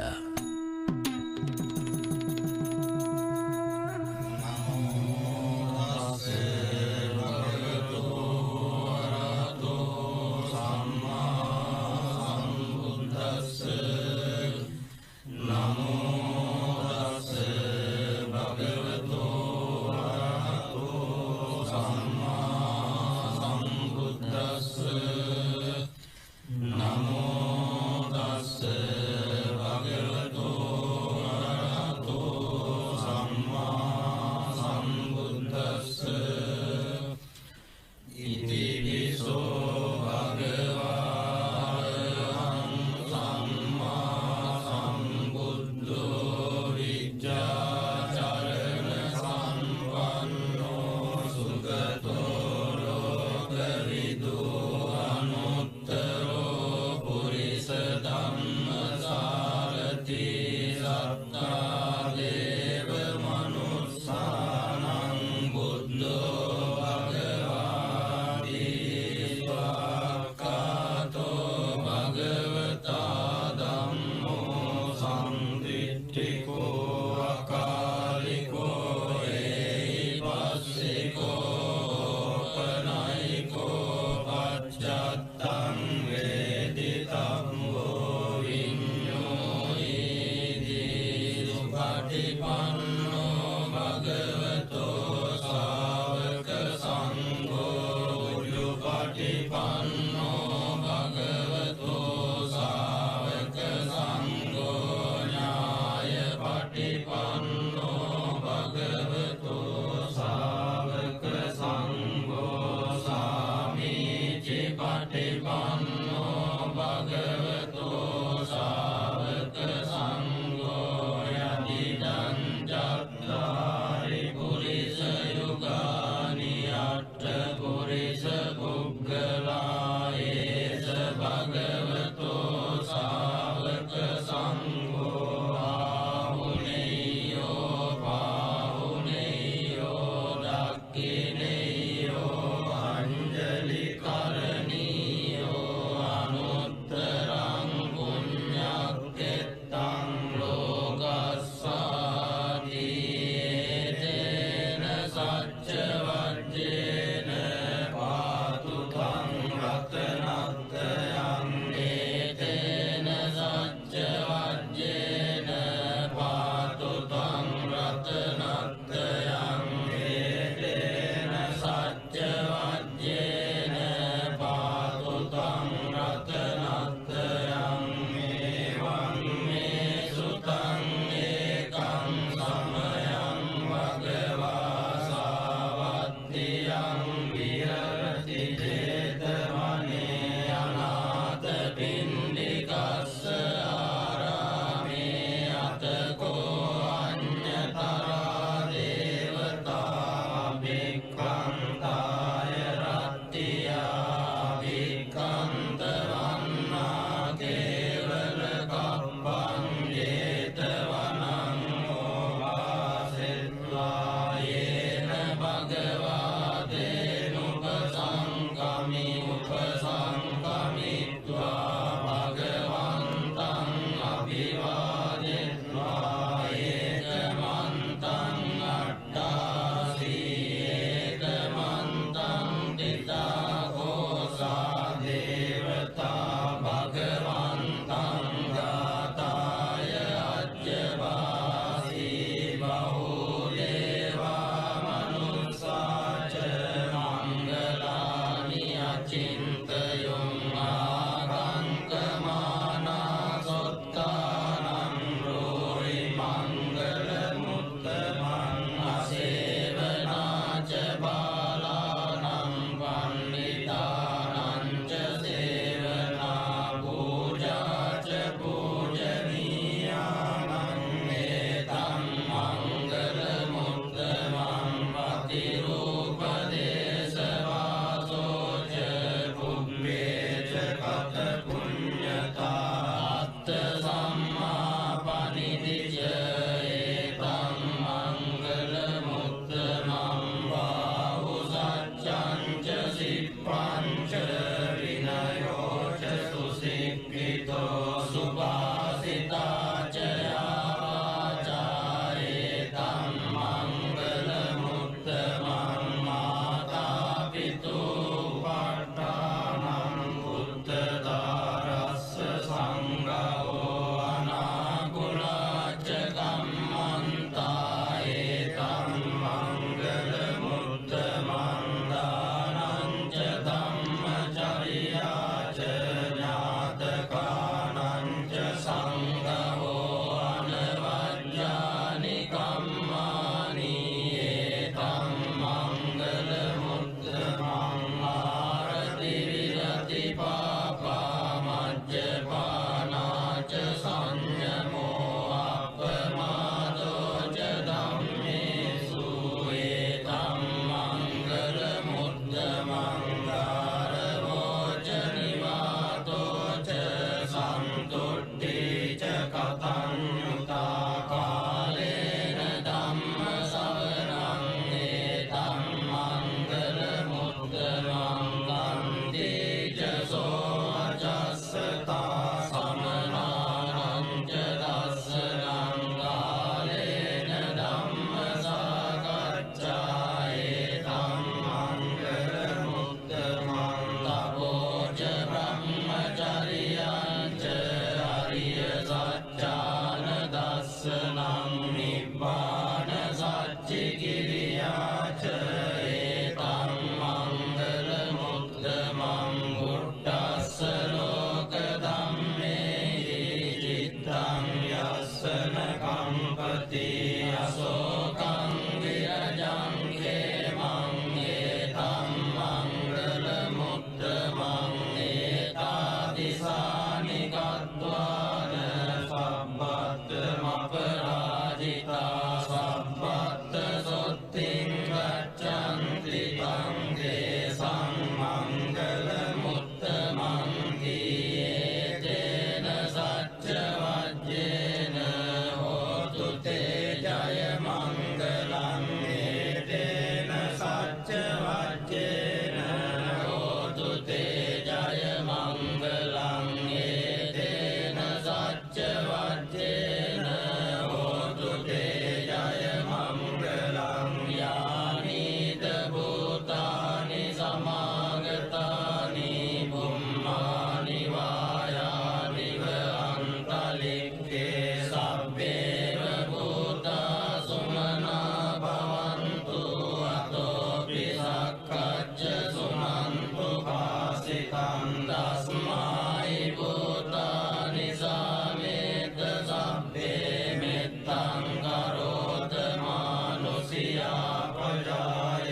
[SPEAKER 2] තස්මයි භූතානි සමේත සබ්බේ මෙත්තං කරෝත මානුසියා ප්‍රජාය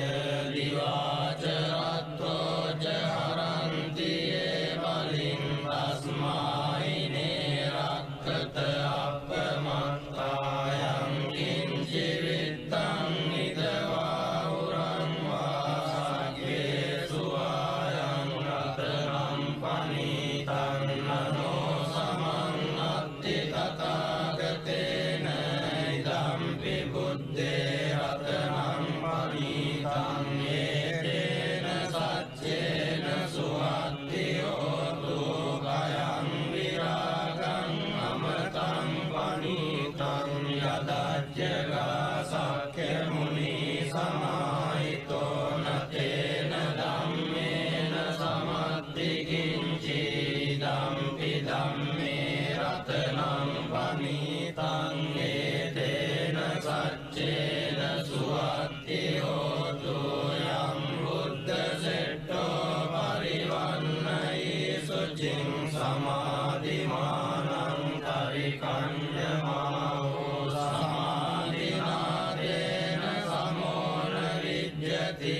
[SPEAKER 2] දිවාච රත්තෝ ච හරන්ති ඒ බලින් තස්මයි නේරක්කත අපමත්තායං කිංචි විත්තං නිදවා උරං වාගේ සුවායං රතනම් පනීතං නනෝ සමන්නත්ති තථාගතේන ඉදම්පි බුද්දේ රතනම් පනීතං ඒතේන සච්චේන සුවත්ති හෝතු කයං විරාගං අමතං පනීතං යදච්චගා සක්ඛ්‍ය මුනි සමාහිතෝ නතේන ධම්මේන සමත්ති කිංචි ධම්පි ධම්මේ රතනම් පනීතං ඒතේන සච්චේන සුවත්ති හෝතු යම් බුද්ධ සෙට්ඨෝ පරිවන්නයි සුචින් සමාධිමානං පරිකඤ්ඤමාවෝ සමාධිනාදේන සමෝන විජ්ජති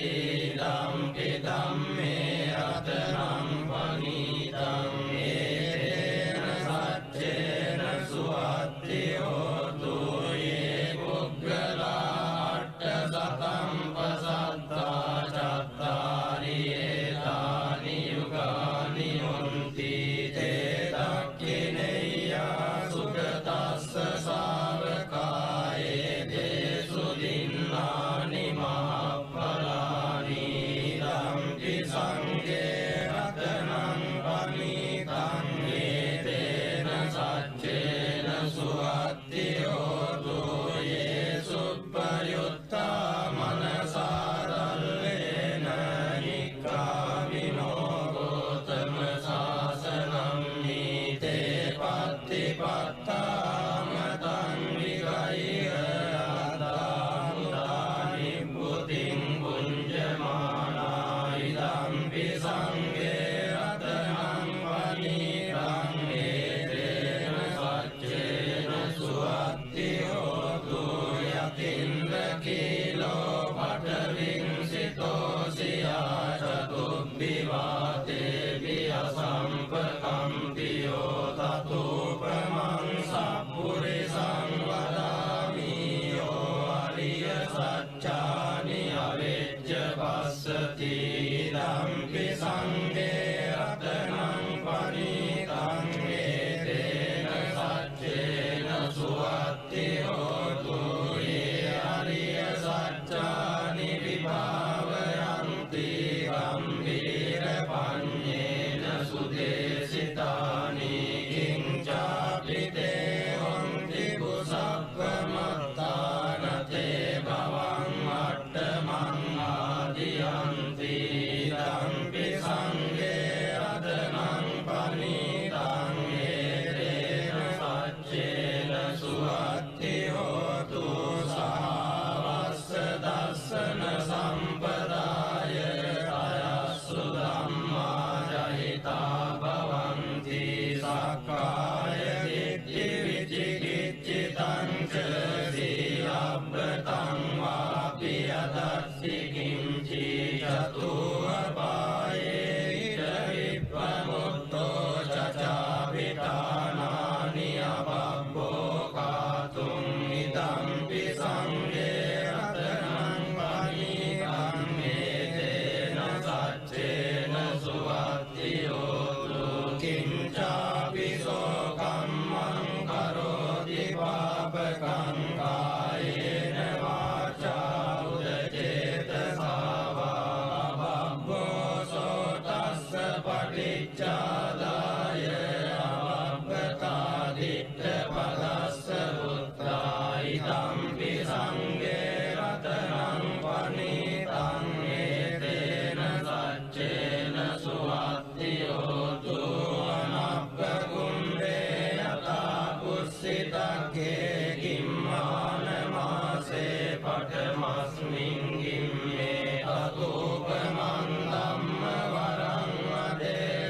[SPEAKER 2] ධම්පි ධම්මේ රතනම් පනීතං ඒතේන සච්චේන සුවත්ති හෝතු යේ පුග්ගලා අට්ඨසතං පසත්තා චත්තාරි ඒතානි යුගානි හොන්ති තේ දක්ඛිනේයා සුගතස්ස ශාවකායේ දේසු දින්නානි මහප්පලානි ධම්පි සංඝේ රතනං පනීතං ඒතේන සච්චේන සුවත්ති හෝතු යේ සුප්පයුත්තා මනසාරල්ලේන නික්ඛාමිනෝ ගෝතම සාසනං නීතේ පත්තිපත්තාමතං විගය්‍ය අදාමුදානි බුතින් පුඤ්ජමානා ඉදම්පි සංඝේ රතනං පනීතං ඒතේන සච්චේන සුවත්ති හෝතු යතින්ද කීලෝ පඨවින්සිතෝ සියා චතුබ්බිවාතේ වියසම්පකම්පියෝ තතුපමං සප්පුරිසං වදාමි යෝ අරිය සච්චානි අවෙච්ච පස්සති ධම්පි සංඝේ රතනං පනීතං ඒතේන සච්චේන සුවත්ති හෝතු යේ අරිය සච්චානි විභාවයන්ති ගම්භීර පඤ්ඤේන සුදේසිතානි කිංචාපි තේ හොන්ති කුසප්පමත්තානතේ භවං අට්ඨමං ආදියන්ති ධම්පි සංඝේ රතනං පනීතං ඒතේන සච්චේන සුවත්ති හෝතු සහවස්ස දස්සන සම්පදාය අයස්සු ධම්මා ජහිතා භවන්ති සක්කාය දිට්ඨි විචිකිච්ඡිතං ච සීලබ්බතං වාපි යදස්සි කිංචි චතුවපායේ ඉද විප්පමුත්තෝ චචාවිතානානි අපබ්බෝ කාතුම් ඉදම්පි සංඝේ රතනං පනීතං ඒතේන සච්චේන සුවත්ති හෝතු කිංචාපි සෝ කම්මං කරෝති පාපකං කායේන වාචා උදචේතසා වා අපබ්බෝ සෝ තස්ස පටිච්චාදාය අපබ්බතා දිට්ඨ පදස්ස පුත්‍රායි ධම්පි සංඝේ රතනං පනීතං ඒතේන සච්චේන සුවත්ති හෝතු අනප්පකුම්භේ යතා පුස්සිතක්ඛේ කිම්මානමාසේ පඨමස්මින් ගිම්මේ අතෝපමන් ධම්ම වරං වදේ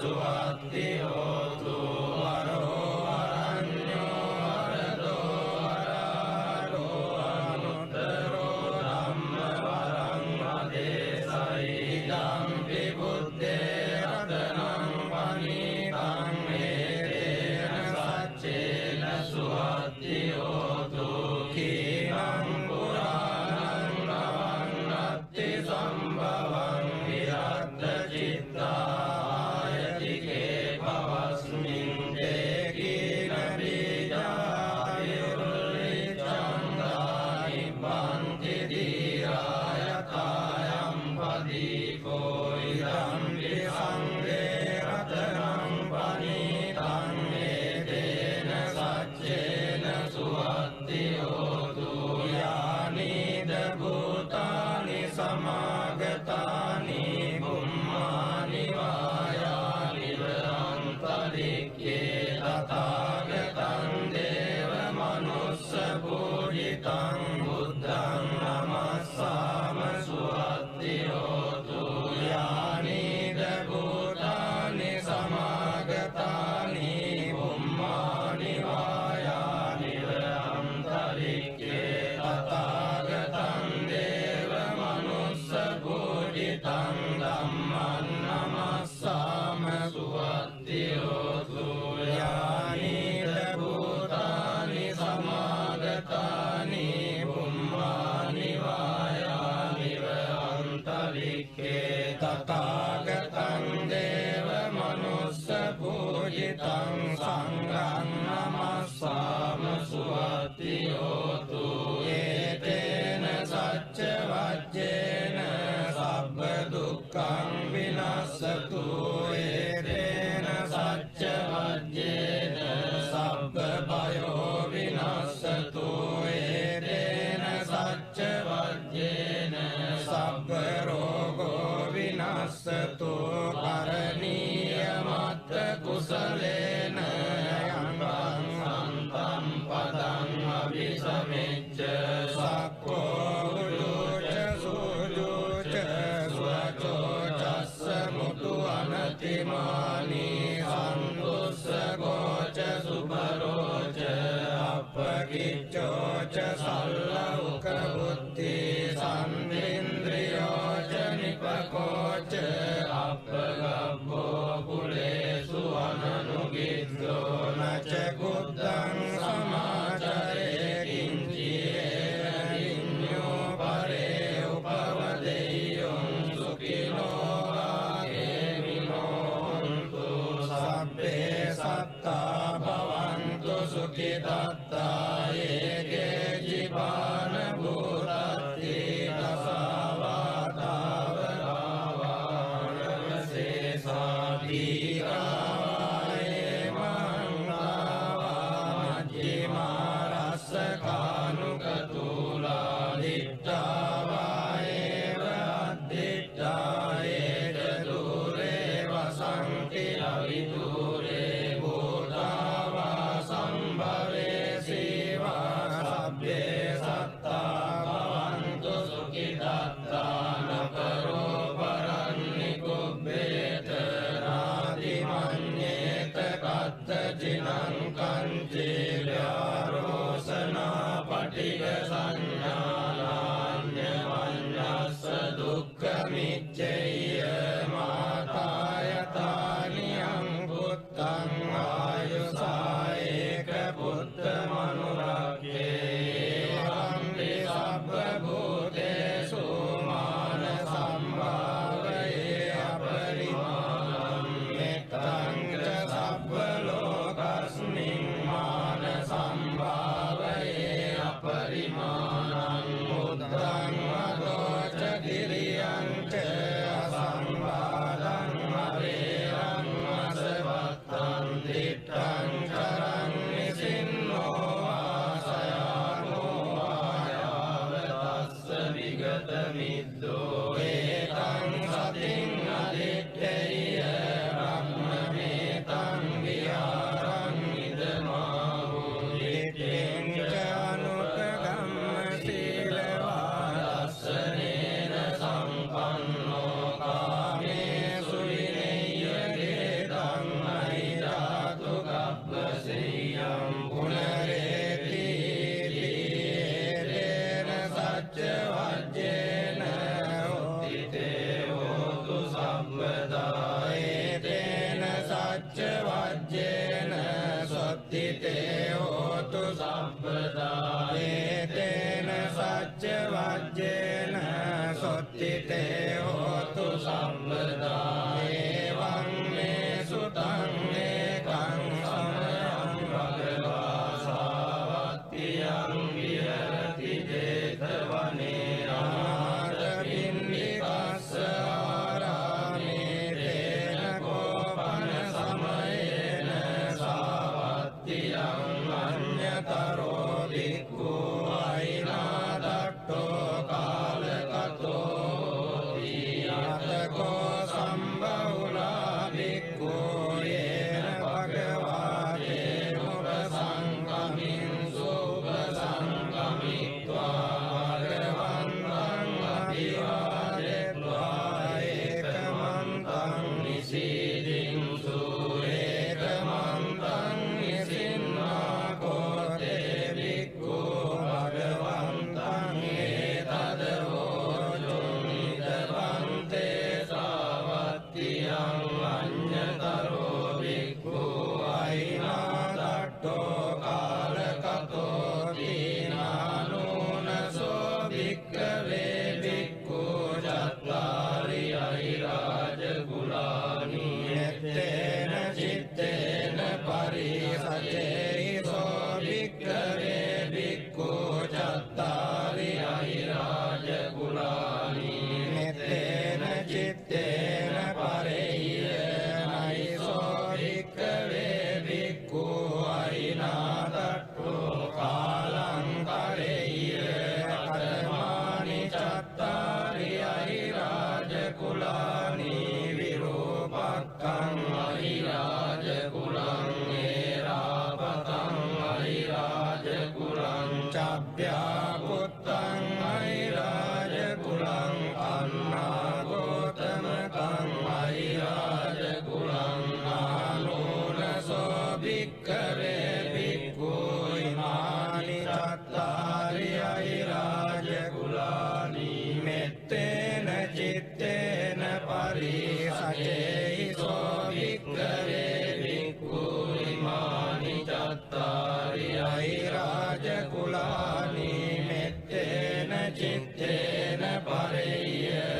[SPEAKER 2] සුවත්ති හෝතු වරෝ අරඤ්ඤෝ වරදෝ වරාරෝ අනුත්තරෝ ධම්ම වරං අදේසයි ඉදම්පි බුද්දේ රතනං පනීතං හේතේන සච්චේන සුවත්ති හෝතු කීනං පුරාණං නවන්නත්ති සම්භවං විරද්ද චිත්තායතිකේ පවස්මින් තේකීන බීජායුල්ලිච්ඡන්දානි බන්ති දීරායතායම් පදීකෝ ඉදම්පි සංඝේ රතනං පනීතං හේතේන සච්චේන සුවත්ති හෝතු යානිද භූතානි සමාගතානි බුම්මානි වායානිව අන්තරික්ඛේ තථාගතං දේව මනුස්ස පූජිතං බුද්ධං නමස්සාම සුවත්ති හෝතු යානිද භූතානි සමාගතානි බුම්මානි වායානිව අන්තරික්ඛේ තථාගතං දේව මනුස්ස පූජිතං ධම්මං නමස්සාම සුවත්ති හෝතු යානිද භූතානි සමාගතානි බුම්මානි වායානිව අන්තරික්ඛේ තථාගතං දේව මනුස්ස පූජිතං සංඝං නමස්සාම සුවත්ති හෝතු ඒතේන සච්ච වජ්ජේන සබ්බ දුක්ඛං විනස්සතු ඒතේන සච්ච වජ්ජේන සබ්බ භයෝ විනස්සතු ඒතේන සච්ච වජ්ජේන සබ්බ රෝගෝ විනස්සතු කරණීය මත්ත කුසලේන යං සන්තම් පදං අபிසමෙච්ච සක්ඛෝ උජුච සුජුච සුවචෝ චස්ස මුතු අනතිමානි සන්තුස්සගෝච සුබරෝච අපකිච්චෝ ච සල්ලෞක බුද්ධි සම්ඉන්ද්‍රියෝ ච නිපකෝච අපගබ්බෝ කුලේසු අනනුගිද්දෝ නච කුද්දං සමාචරේ කිංචියේ විඤ්ඤෝ පරේ උපවදෙය්‍යං සුඛිනෝ ආගේමිනෝන්තු සබ්බේ සත්තා භවන්තු සුඛිතත්තා ඒකේ ජීවාන භූතත්ති දසාවාතාවරාවනවසේසාදීකායේ මංගාවාජ්ජිමාරස්සකානුකතුලා දිට්ඨාවායේව අද්දිට්ඨායේත දුරේ වසන්ති අවිදුරේ භූතාවා සම්භවේ සීවා සබ්බේ සත්තා භවන්තු සුඛිතත්තා නකරෝ පරන්නි කුබ්බේත නාදිමඤ්ඤේත කත්තචිනං කංචේ ව්‍යාරෝසනා පටිග සංඥානාඤ්ඤවඤ්ඤස්ස දුක්ඛමිච්ඡේය මාතායතානියං පුත්තං ආයුසායේක පුත්ත මනුරක්ඛේ වම්පි සබ්බ භූතේසු මාන සම්භාවයේ අපරිමාණං මෙත්තං ච සබ්බ ලෝකස්මින් මාන සම්භාවයේ අපරිමාණං බුද්ධං වදෝච කිරියං ච අසම්බාධං අවේරං අසවත්තං දිට්ඨං කරං නිසින්නෝ ආසයානෝ ආයාවතස්ස විගත මිද්දෝ ඒතං සතින් අදිත්තේය බ්‍රහ්මමේතං විහාරං ඉදමාහෝ දිට්ඨිං ච අනුපගම්ම සීලවාදස්සනේන සම්පන්නෝ කාමේසු විනේය චිත්තේ හෝතු සම්පදා ඒතේන සච්ච වජ්ජේන සොත්තිතේ හෝතු සම්පදා එවං මේ සුතං ඒකං සමයං භගවා සාවත්තියං විහෙරති 제තවනේ අනාථ පින්ඩිකස්ස ආරාමේ තේන කෝපන සමයේන සාවත්තියං අඤ්ඤතරෝ භික්ඛු අයිනාදට්ඨෝ කාලකතෝ යතකෝ සම්බහුලා භික්ඛු යේන භගවා තේනුපසංගමින් සුපසංගමිත්වා භගවන්තං අභිවාදෙත්වා ඒකමන්තං නිසීදින්සු ඒකමන්තං නිසින්නා කෝතේ භික්ඛු භගවන්තං ඒතදවෝචුං නිදවන්තේ සාවත්තියං අඤ්ඤතරෝ භික්ඛු අයිනාදට්ඨෝ කාලකතෝ දීනානුනසෝ භික්ඛවේ භික්ඛු චත්තාරි අහිරාජ කුලානි යත්තේන චිත්තේන පරිසචේසෝ භික්ඛවේ භික්ඛු චත්තාරි අහිරාජ කුලානි මෙත්තේන චිත්තේන පරේයනයිසෝ භික්ඛවේ භික්ඛු අයිනාදට්ඨෝ කාලං කරේය කතමානි චත්තාරි අහිරාජ කුලානි විරූපක්ඛං අහිරාජ කුලං ඒරාපතං අහිරාජ කුලං චබ්භ්‍යා පුත්තං අහිරාජ කුලං අන්නාගෝතමකං අහිරාජ කුලං ආනෝනසෝ භික්ඛවේ භික්ඛු ඉමානි චත්තාරි අහිරාජ කුලානි මෙත්තේන චිත්තේන පරිසචේසෝ භික්ඛවේ භික්ඛු ඉමානි චත්තාරි අහිරාජ කුලානි මෙත්තේන චිත්තේන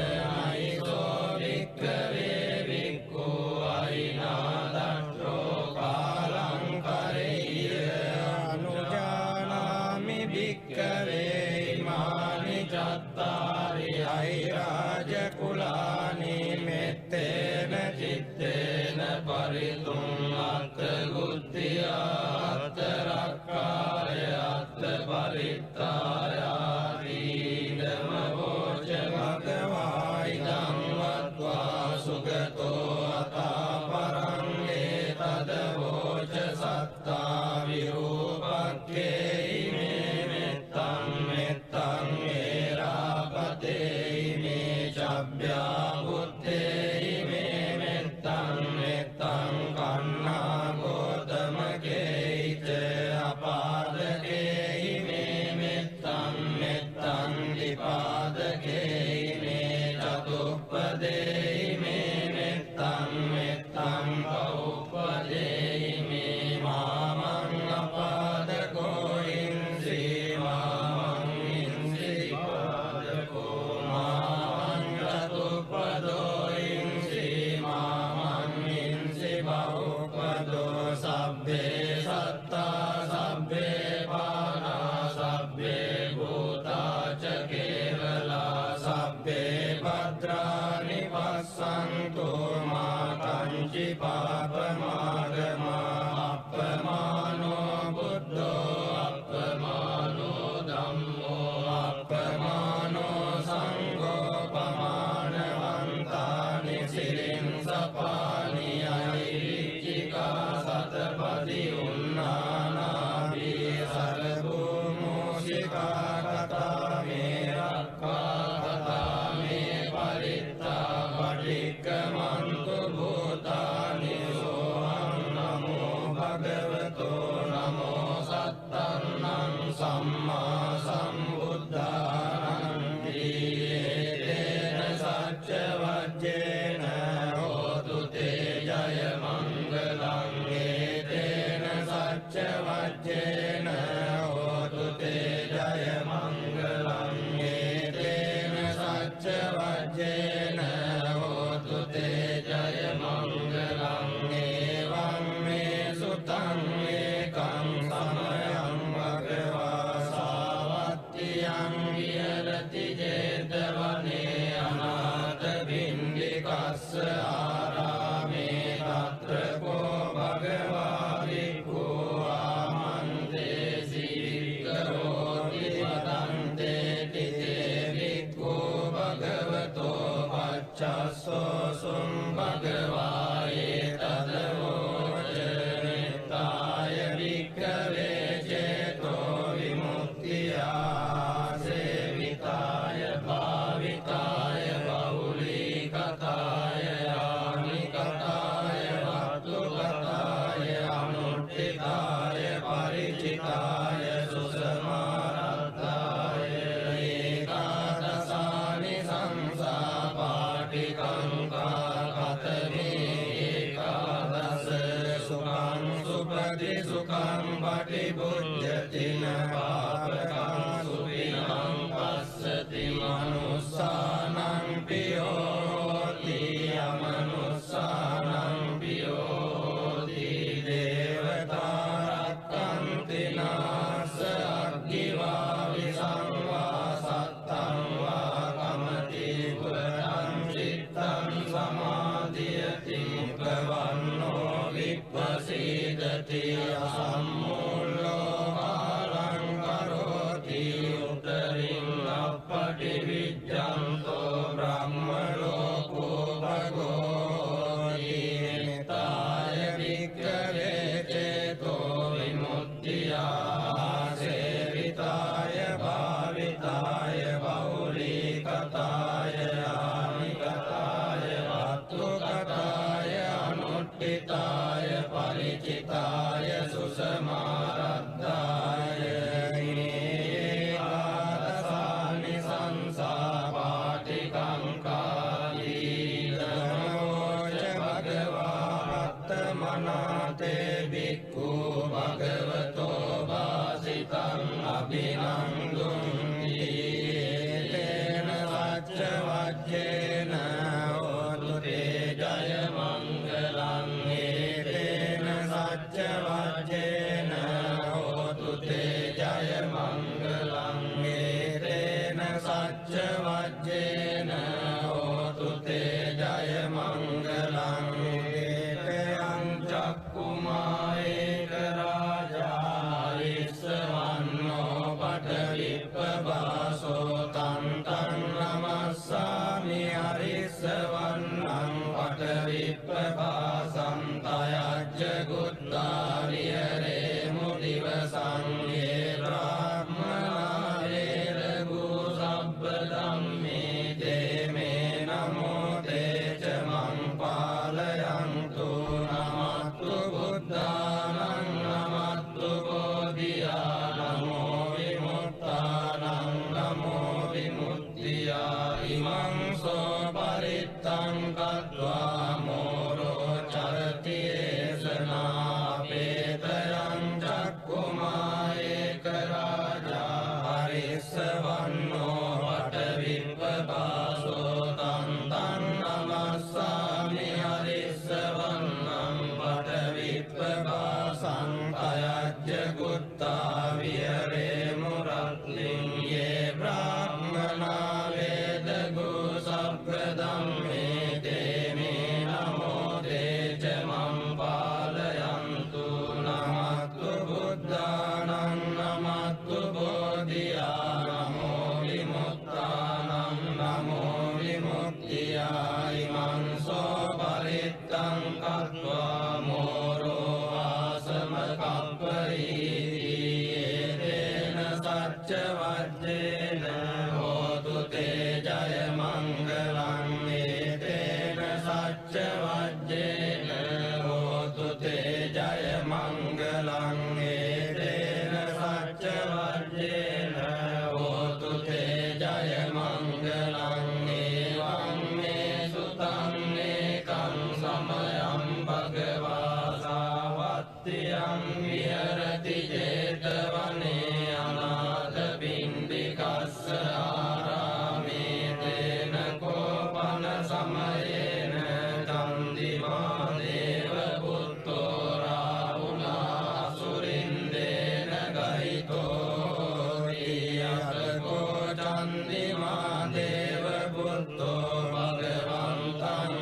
[SPEAKER 2] පරේයනයිසෝ භික්ඛවේ භික්ඛු අයිනාදට්ඨෝ කාලං කරේය අනුජානාමි භික්ඛවේ ඉමානි චත්තාරි අහිරාජ කුලානි මෙත්තේන චිත්තේන පරිතුං අත්ථ ගුත්තියා අත්ථ රක්ඛාය අත්ථ පරිත්තායාති ධම්මෝච භගවා ඉදං වත්වා සුගතෝ අතා පරං ඒතදවෝච සත්තා විරූපක්ඛේ ඉමේ මෙත්තං මෙත්තං ඒරාපතේ ඉමේ චබ්භ්‍යා පුත්තේ ඉමේ මෙත්තං මෙත්තං කන්නා ගෝතමකේච අපාදකේ ඉමේ මෙත්තං මෙත්තං විපාදකේ ඉමේ චතුප්පදේ ඉමේ මෙත්තං මෙත්තං බහුප්පදේ ඉමේ මාමං අපාදකෝ ඉන්සි මාමං ඉන්සි පාදකෝ මාමං චතුප්පදෝ ඉන්සි මාමං ඉන්සි බහුප්පදෝ සබ්බේ සත්තා සබ්බේ පානා සබ්බේ භූතා ච කේවලා සබ්බේ භද්‍රානි පස්සන්තු මා කංචි පාපමාගමා අප්පමානෝ බුද්ධෝ අප්පමානෝ ධම්මෝ අප්පමානෝ සංඝෝ පමානවන්තානි සිරින් සපානි අයිච්චිකා සතපදි උන්නානාදී සරභූමෝෂිකා කතා මේ රක්ඛා කතා මේ පරිත්තා පටික්කමන්තු භූතානි සෝහං නමෝ භගවතෝ නමෝ සත්තන්නං සම්මා සම්බුද්ධානං තේන සච්ච වජ්ජේන හෝතු තේ ජය මංගලං තේන සච්ච විහෙරති සුඛං පටිභුජ්ජති න පාපකං සුඛිනං පස්සති මනුස්සානං පියෝති අමනුස්සානං පියෝති දේවතා රක්ඛන්ති නාස අග්ගිවා විසංවා සත්තං වා කමති පුරං චිත්තං සමාධියති ප්‍රවන්නෝ විප්පසීදති අසම්මූලෝ කාලං කරෝති උතරින් අප්පටි විජ්ජන්තෝ බ්‍රහ්ම ලෝකෝ භගෝති නිතාය වික්ඛවේ චේතෝ විමුක්තියා සේවිතාය භාවිතාය බහුලීකතාය ආනිකතාය වත්තුකතාය අනුට්ඨිතාය පරිචිතාය සුසමාරද්ධාය ඒකාදසානි සංසා පාටිකංකාදී නමෝච භගවා අත්තමනාතේ භික්ඛු භගවතෝ වාසිතං අභිනන්දුන්ති තේන සච්ච වජ්ජේන හෝතු තේ ජය මංගලං තේන සච්ච වජ්ජේන හෝතු තේ ජය මංගලං තේන සච්ච වජ්ජේන හෝතු තේ ජය මංගලං තේයං චක්කුමායේක රාජා ඉස්සවන්නෝ පඨවිප්පවාසෝ තං තං නමස්සාමි අරිස්සවන්නං පඨවිප්පවාසං තයජ්ජ ගුත්තා විහෙරේ මුදිවසං යේ බ්‍රාහ්මනා වේරගු සබ්බ ධම්මේ තේ මේ නමෝ තේ ච මං පාලයන්තු නමත්තු බුද්ධානං නමත්තු බෝධියා නමෝ විමුක්තානං නමෝ විමුක්තියා ඉමං සෝ පරිත්තං කତ୍වා මෝරෝ චරති ඒසනාපේතයං චක්කුමායේක රාජා හරිස්සවන්නෝ පඨවිප්පවාසෝ තං තං නමස්සාමි හරිස්සවන්නං පඨවිප්පවාසං තයජ්ජ ගුත්තා විහෙරේ මුරත්ලින් යේ බ්‍රාහ්මනා වේදගු සබ්බ ධම්මේ තේ මේ නමෝ තේ ච මං පාලයන්තු නමත්තු බුද්ධානං නමත්තු බෝධියා නමෝ විමුක්තානං නමෝ විමුක්තියා ඉමං සෝ පරිත්තං කତ୍වා මෝරෝ ආසම කප්පරීති තේන සච්ච වජ්ජේන හෝතු තේ ජය මංගලං තේන සච්ච වජ්ජේන හෝතු තේ ජය මංගලං තේන සච්ච වජ්ජේන හෝතු තේ ජය මංගලං එවං මේ සුතං ඒකං සමයං භගවා සාවත්තියං විහෙරති ජේතවනේ අනාථ පිණ්ඩිකස්ස ආරාමේ තේන කෝපන සමයේන චන්දිමා දේව පුත්තෝ රාහුලා සුරින්දේන ගහිතෝ ඊයතකෝ චන්දිමා දේව පුත්තෝ භගවන්තං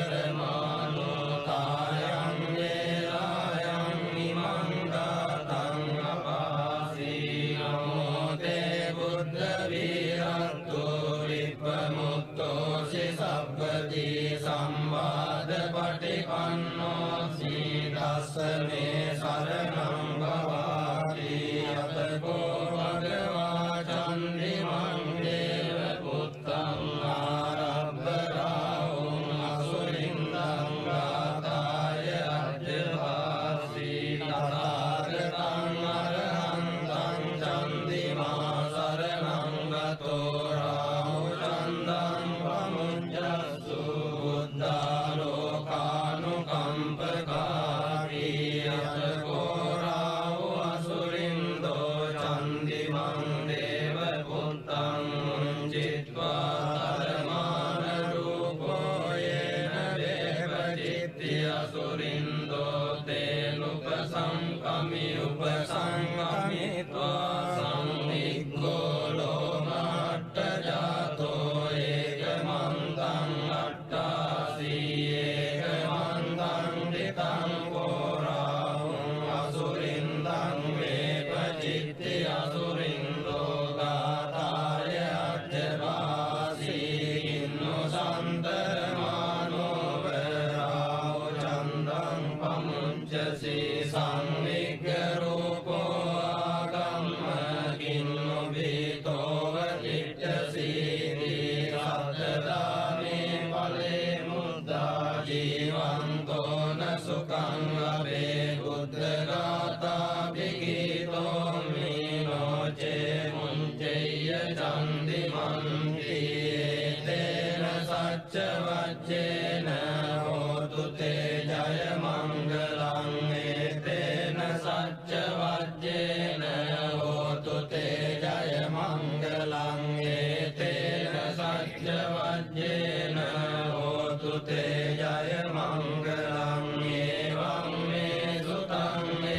[SPEAKER 2] අනුස්සරමානෝ තායං වේලායං ඉමං දාතං අපාසී නමෝ තේ බුද්ධ වීරත්තෝ විප්පමුත්තෝ සබ්බදී සම්වාද පටිපන්නෝ සීදස්ස මේ සරණං භවාති යතකෝ භගවා චන්දිමං දේව පුත්තං ආරබ්බ රාහුං අසුරින්දං ගාතාය අජ්ජවාසී තථාගතං අරහන්තං චන්දිමා සරණං ගතෝ රාහු චන්දං පමුඤ්ජස්සු බුද්ධාලෝකානුකම්පකාරී उपसंगमित्वा संविग्गो लोमाट्टजातो एकमन्तं अट्टासी एकमन्तं दितं घोराहुं असुरिन्दं वेपचित्ति असुरिन्दो गाताय अज्जवासी किन्नु सन्तरमानो वराव चन्दं पमुञ्चसि संविग्गरूपो आगम्म किन्नु भीतो वलिट्टसीति सद्दाने फले मुद्दा जीवन्तो न सुखं लभे बुद्धगाता विगीतो मीनो चे मुञ्चय्य चन्दिमन्ति तेन सच्चवच्चेन होतु ते जय मङ्गलं तेन सच्चवच्चेन होतु ते जय मङ्गलं तेन सच्चवच्चेन होतु ते जय मङ्गलं एवं मे सुतं मे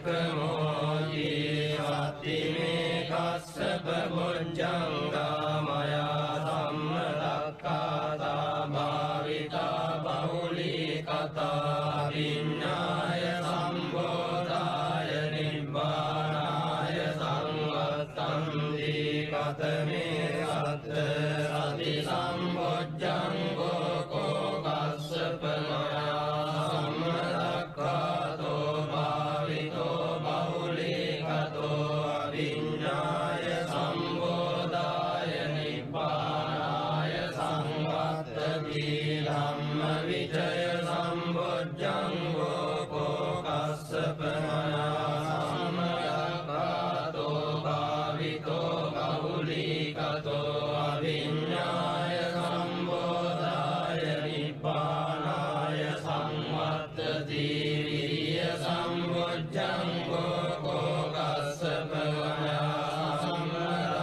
[SPEAKER 2] වික්ඛමෝති අත්තිමේ කස්සප බොජ්ජංගා මයා සම්මදක්ඛාතා භාවිතා බහුලී කතා විඤ්ඤාය සම්බෝධාය නිබ්බානාය සංවත්තන්ති කතමේ සත්ත සති සම්බොජ්ජංගෝ කෝ කස්සප මයා සම්මදක්ඛාතෝ භාවිතෝ බහුලී කතෝ අවිඤ්ඤාය සම්බෝධාය නිබ්බානාය සංවත්තති ධම්ම විචය සම්බොජ්ජංගෝ කෝ කස්සප මයා සම්මදක්ඛාතෝ භාවිතෝ බහුලී කතෝ අවිඤ්ඤාය සම්බෝධාය නිබ්බානාය සංවත්තති විරිය සම්බොජ්ජංගෝ කෝ කස්සප මයා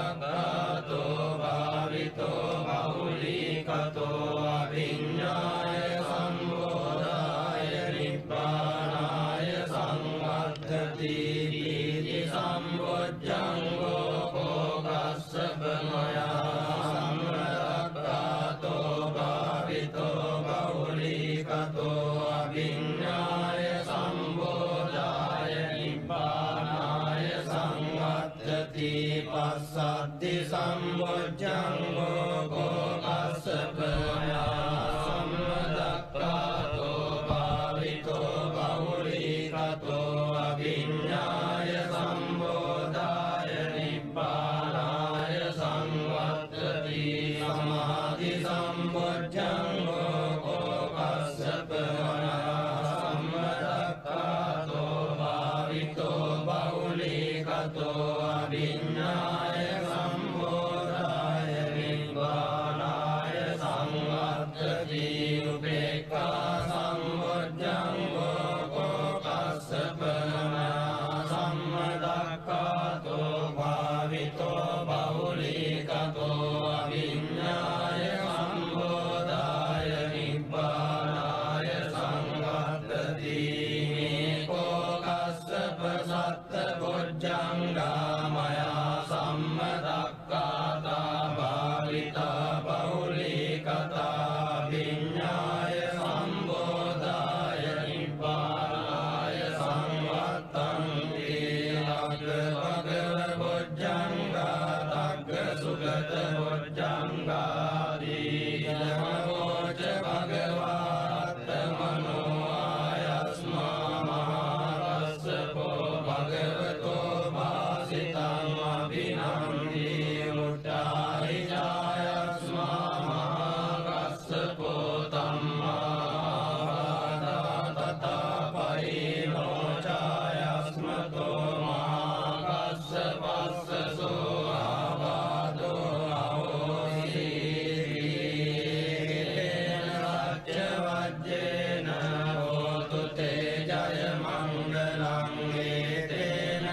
[SPEAKER 2] සම්මදක්ඛාතෝ භාවිතෝ බහුලී කතෝ අවිඤ්ඤාය සම්බෝධාය නිබ්බානාය සංවත්තති පීති සම්බොජ්ජංගෝ කෝ කස්සප මයා සම්මදක්ඛාතෝ භාවිතෝ බහුලී කතෝ අවිඤ්ඤාය සම්බෝධාය නිබ්බානාය සංවත්තති පස්සද්ධි සම්බොජ්ජංගෝ කෝ කස්සප මයා සම්මදක්ඛාතෝ භාවිතෝ බහුලී කතෝ අවිඤ්ඤාය සම්බෝධාය නිබ්බානාය සංවත්තති සමාධි සම්බොජ්ජංගෝ කෝ කස්සප මයා සම්මදක්ඛාතෝ භාවිතෝ බහුලී කතෝ අවිඤ්ඤාය සම්බෝධාය නිබ්බානාය සංවත්තති උපේක්ඛා සම්බොජ්ජංගෝ කෝ කස්සප මයා සම්මදක්ඛාතෝ භාවිතෝ බහුලී කතෝ අවිඤ්ඤාය සම්බෝධාය නිබ්බානාය සංවත්තති මේකෝ කස්සප සත්ත බොජ්ජංගා මයා සම්මදක්ඛාතා භාවිතා බහුලී කතා විඤ්ඤාය සම්බෝධාය නිබ්බානාය සංවත්තන්ති අග්ග භගව බොජ්ජංගා තග්ග සුගත බොජ්ජංගාදී නමෝච භගවාත්ත මනෝ ආයස්මා මහාරස්සකෝ භගවතෝ භාසිතං අභිනන්දි මුට්ටාහි ජායස්මා මහාරස්සකෝ තම්මාවාදා තථාපයිනෝ ජායස්මතෝ මහාරස්සපස්සසෝ ආවාදෝ අහෝසි සච්චවජ්ජේන හෝතු තේ ජය මංගලං ඒතේන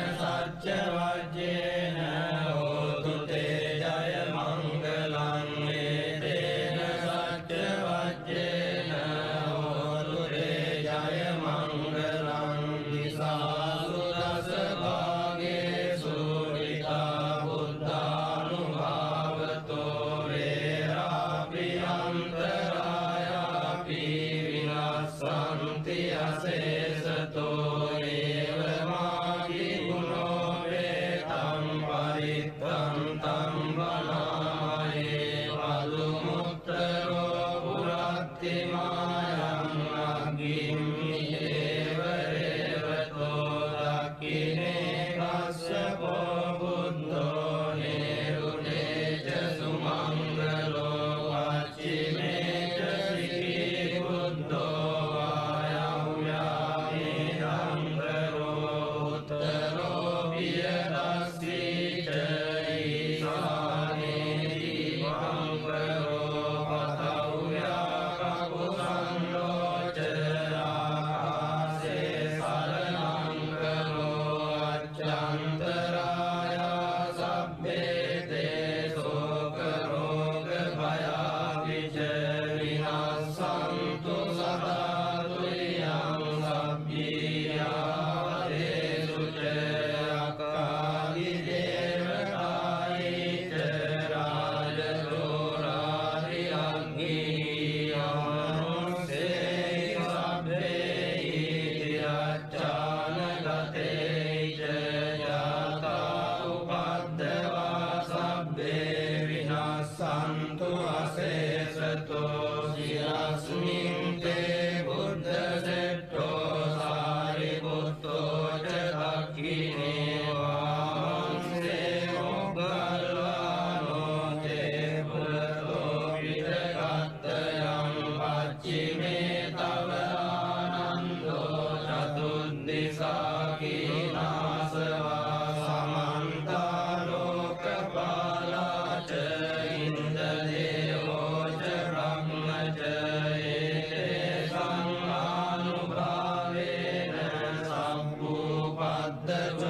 [SPEAKER 2] The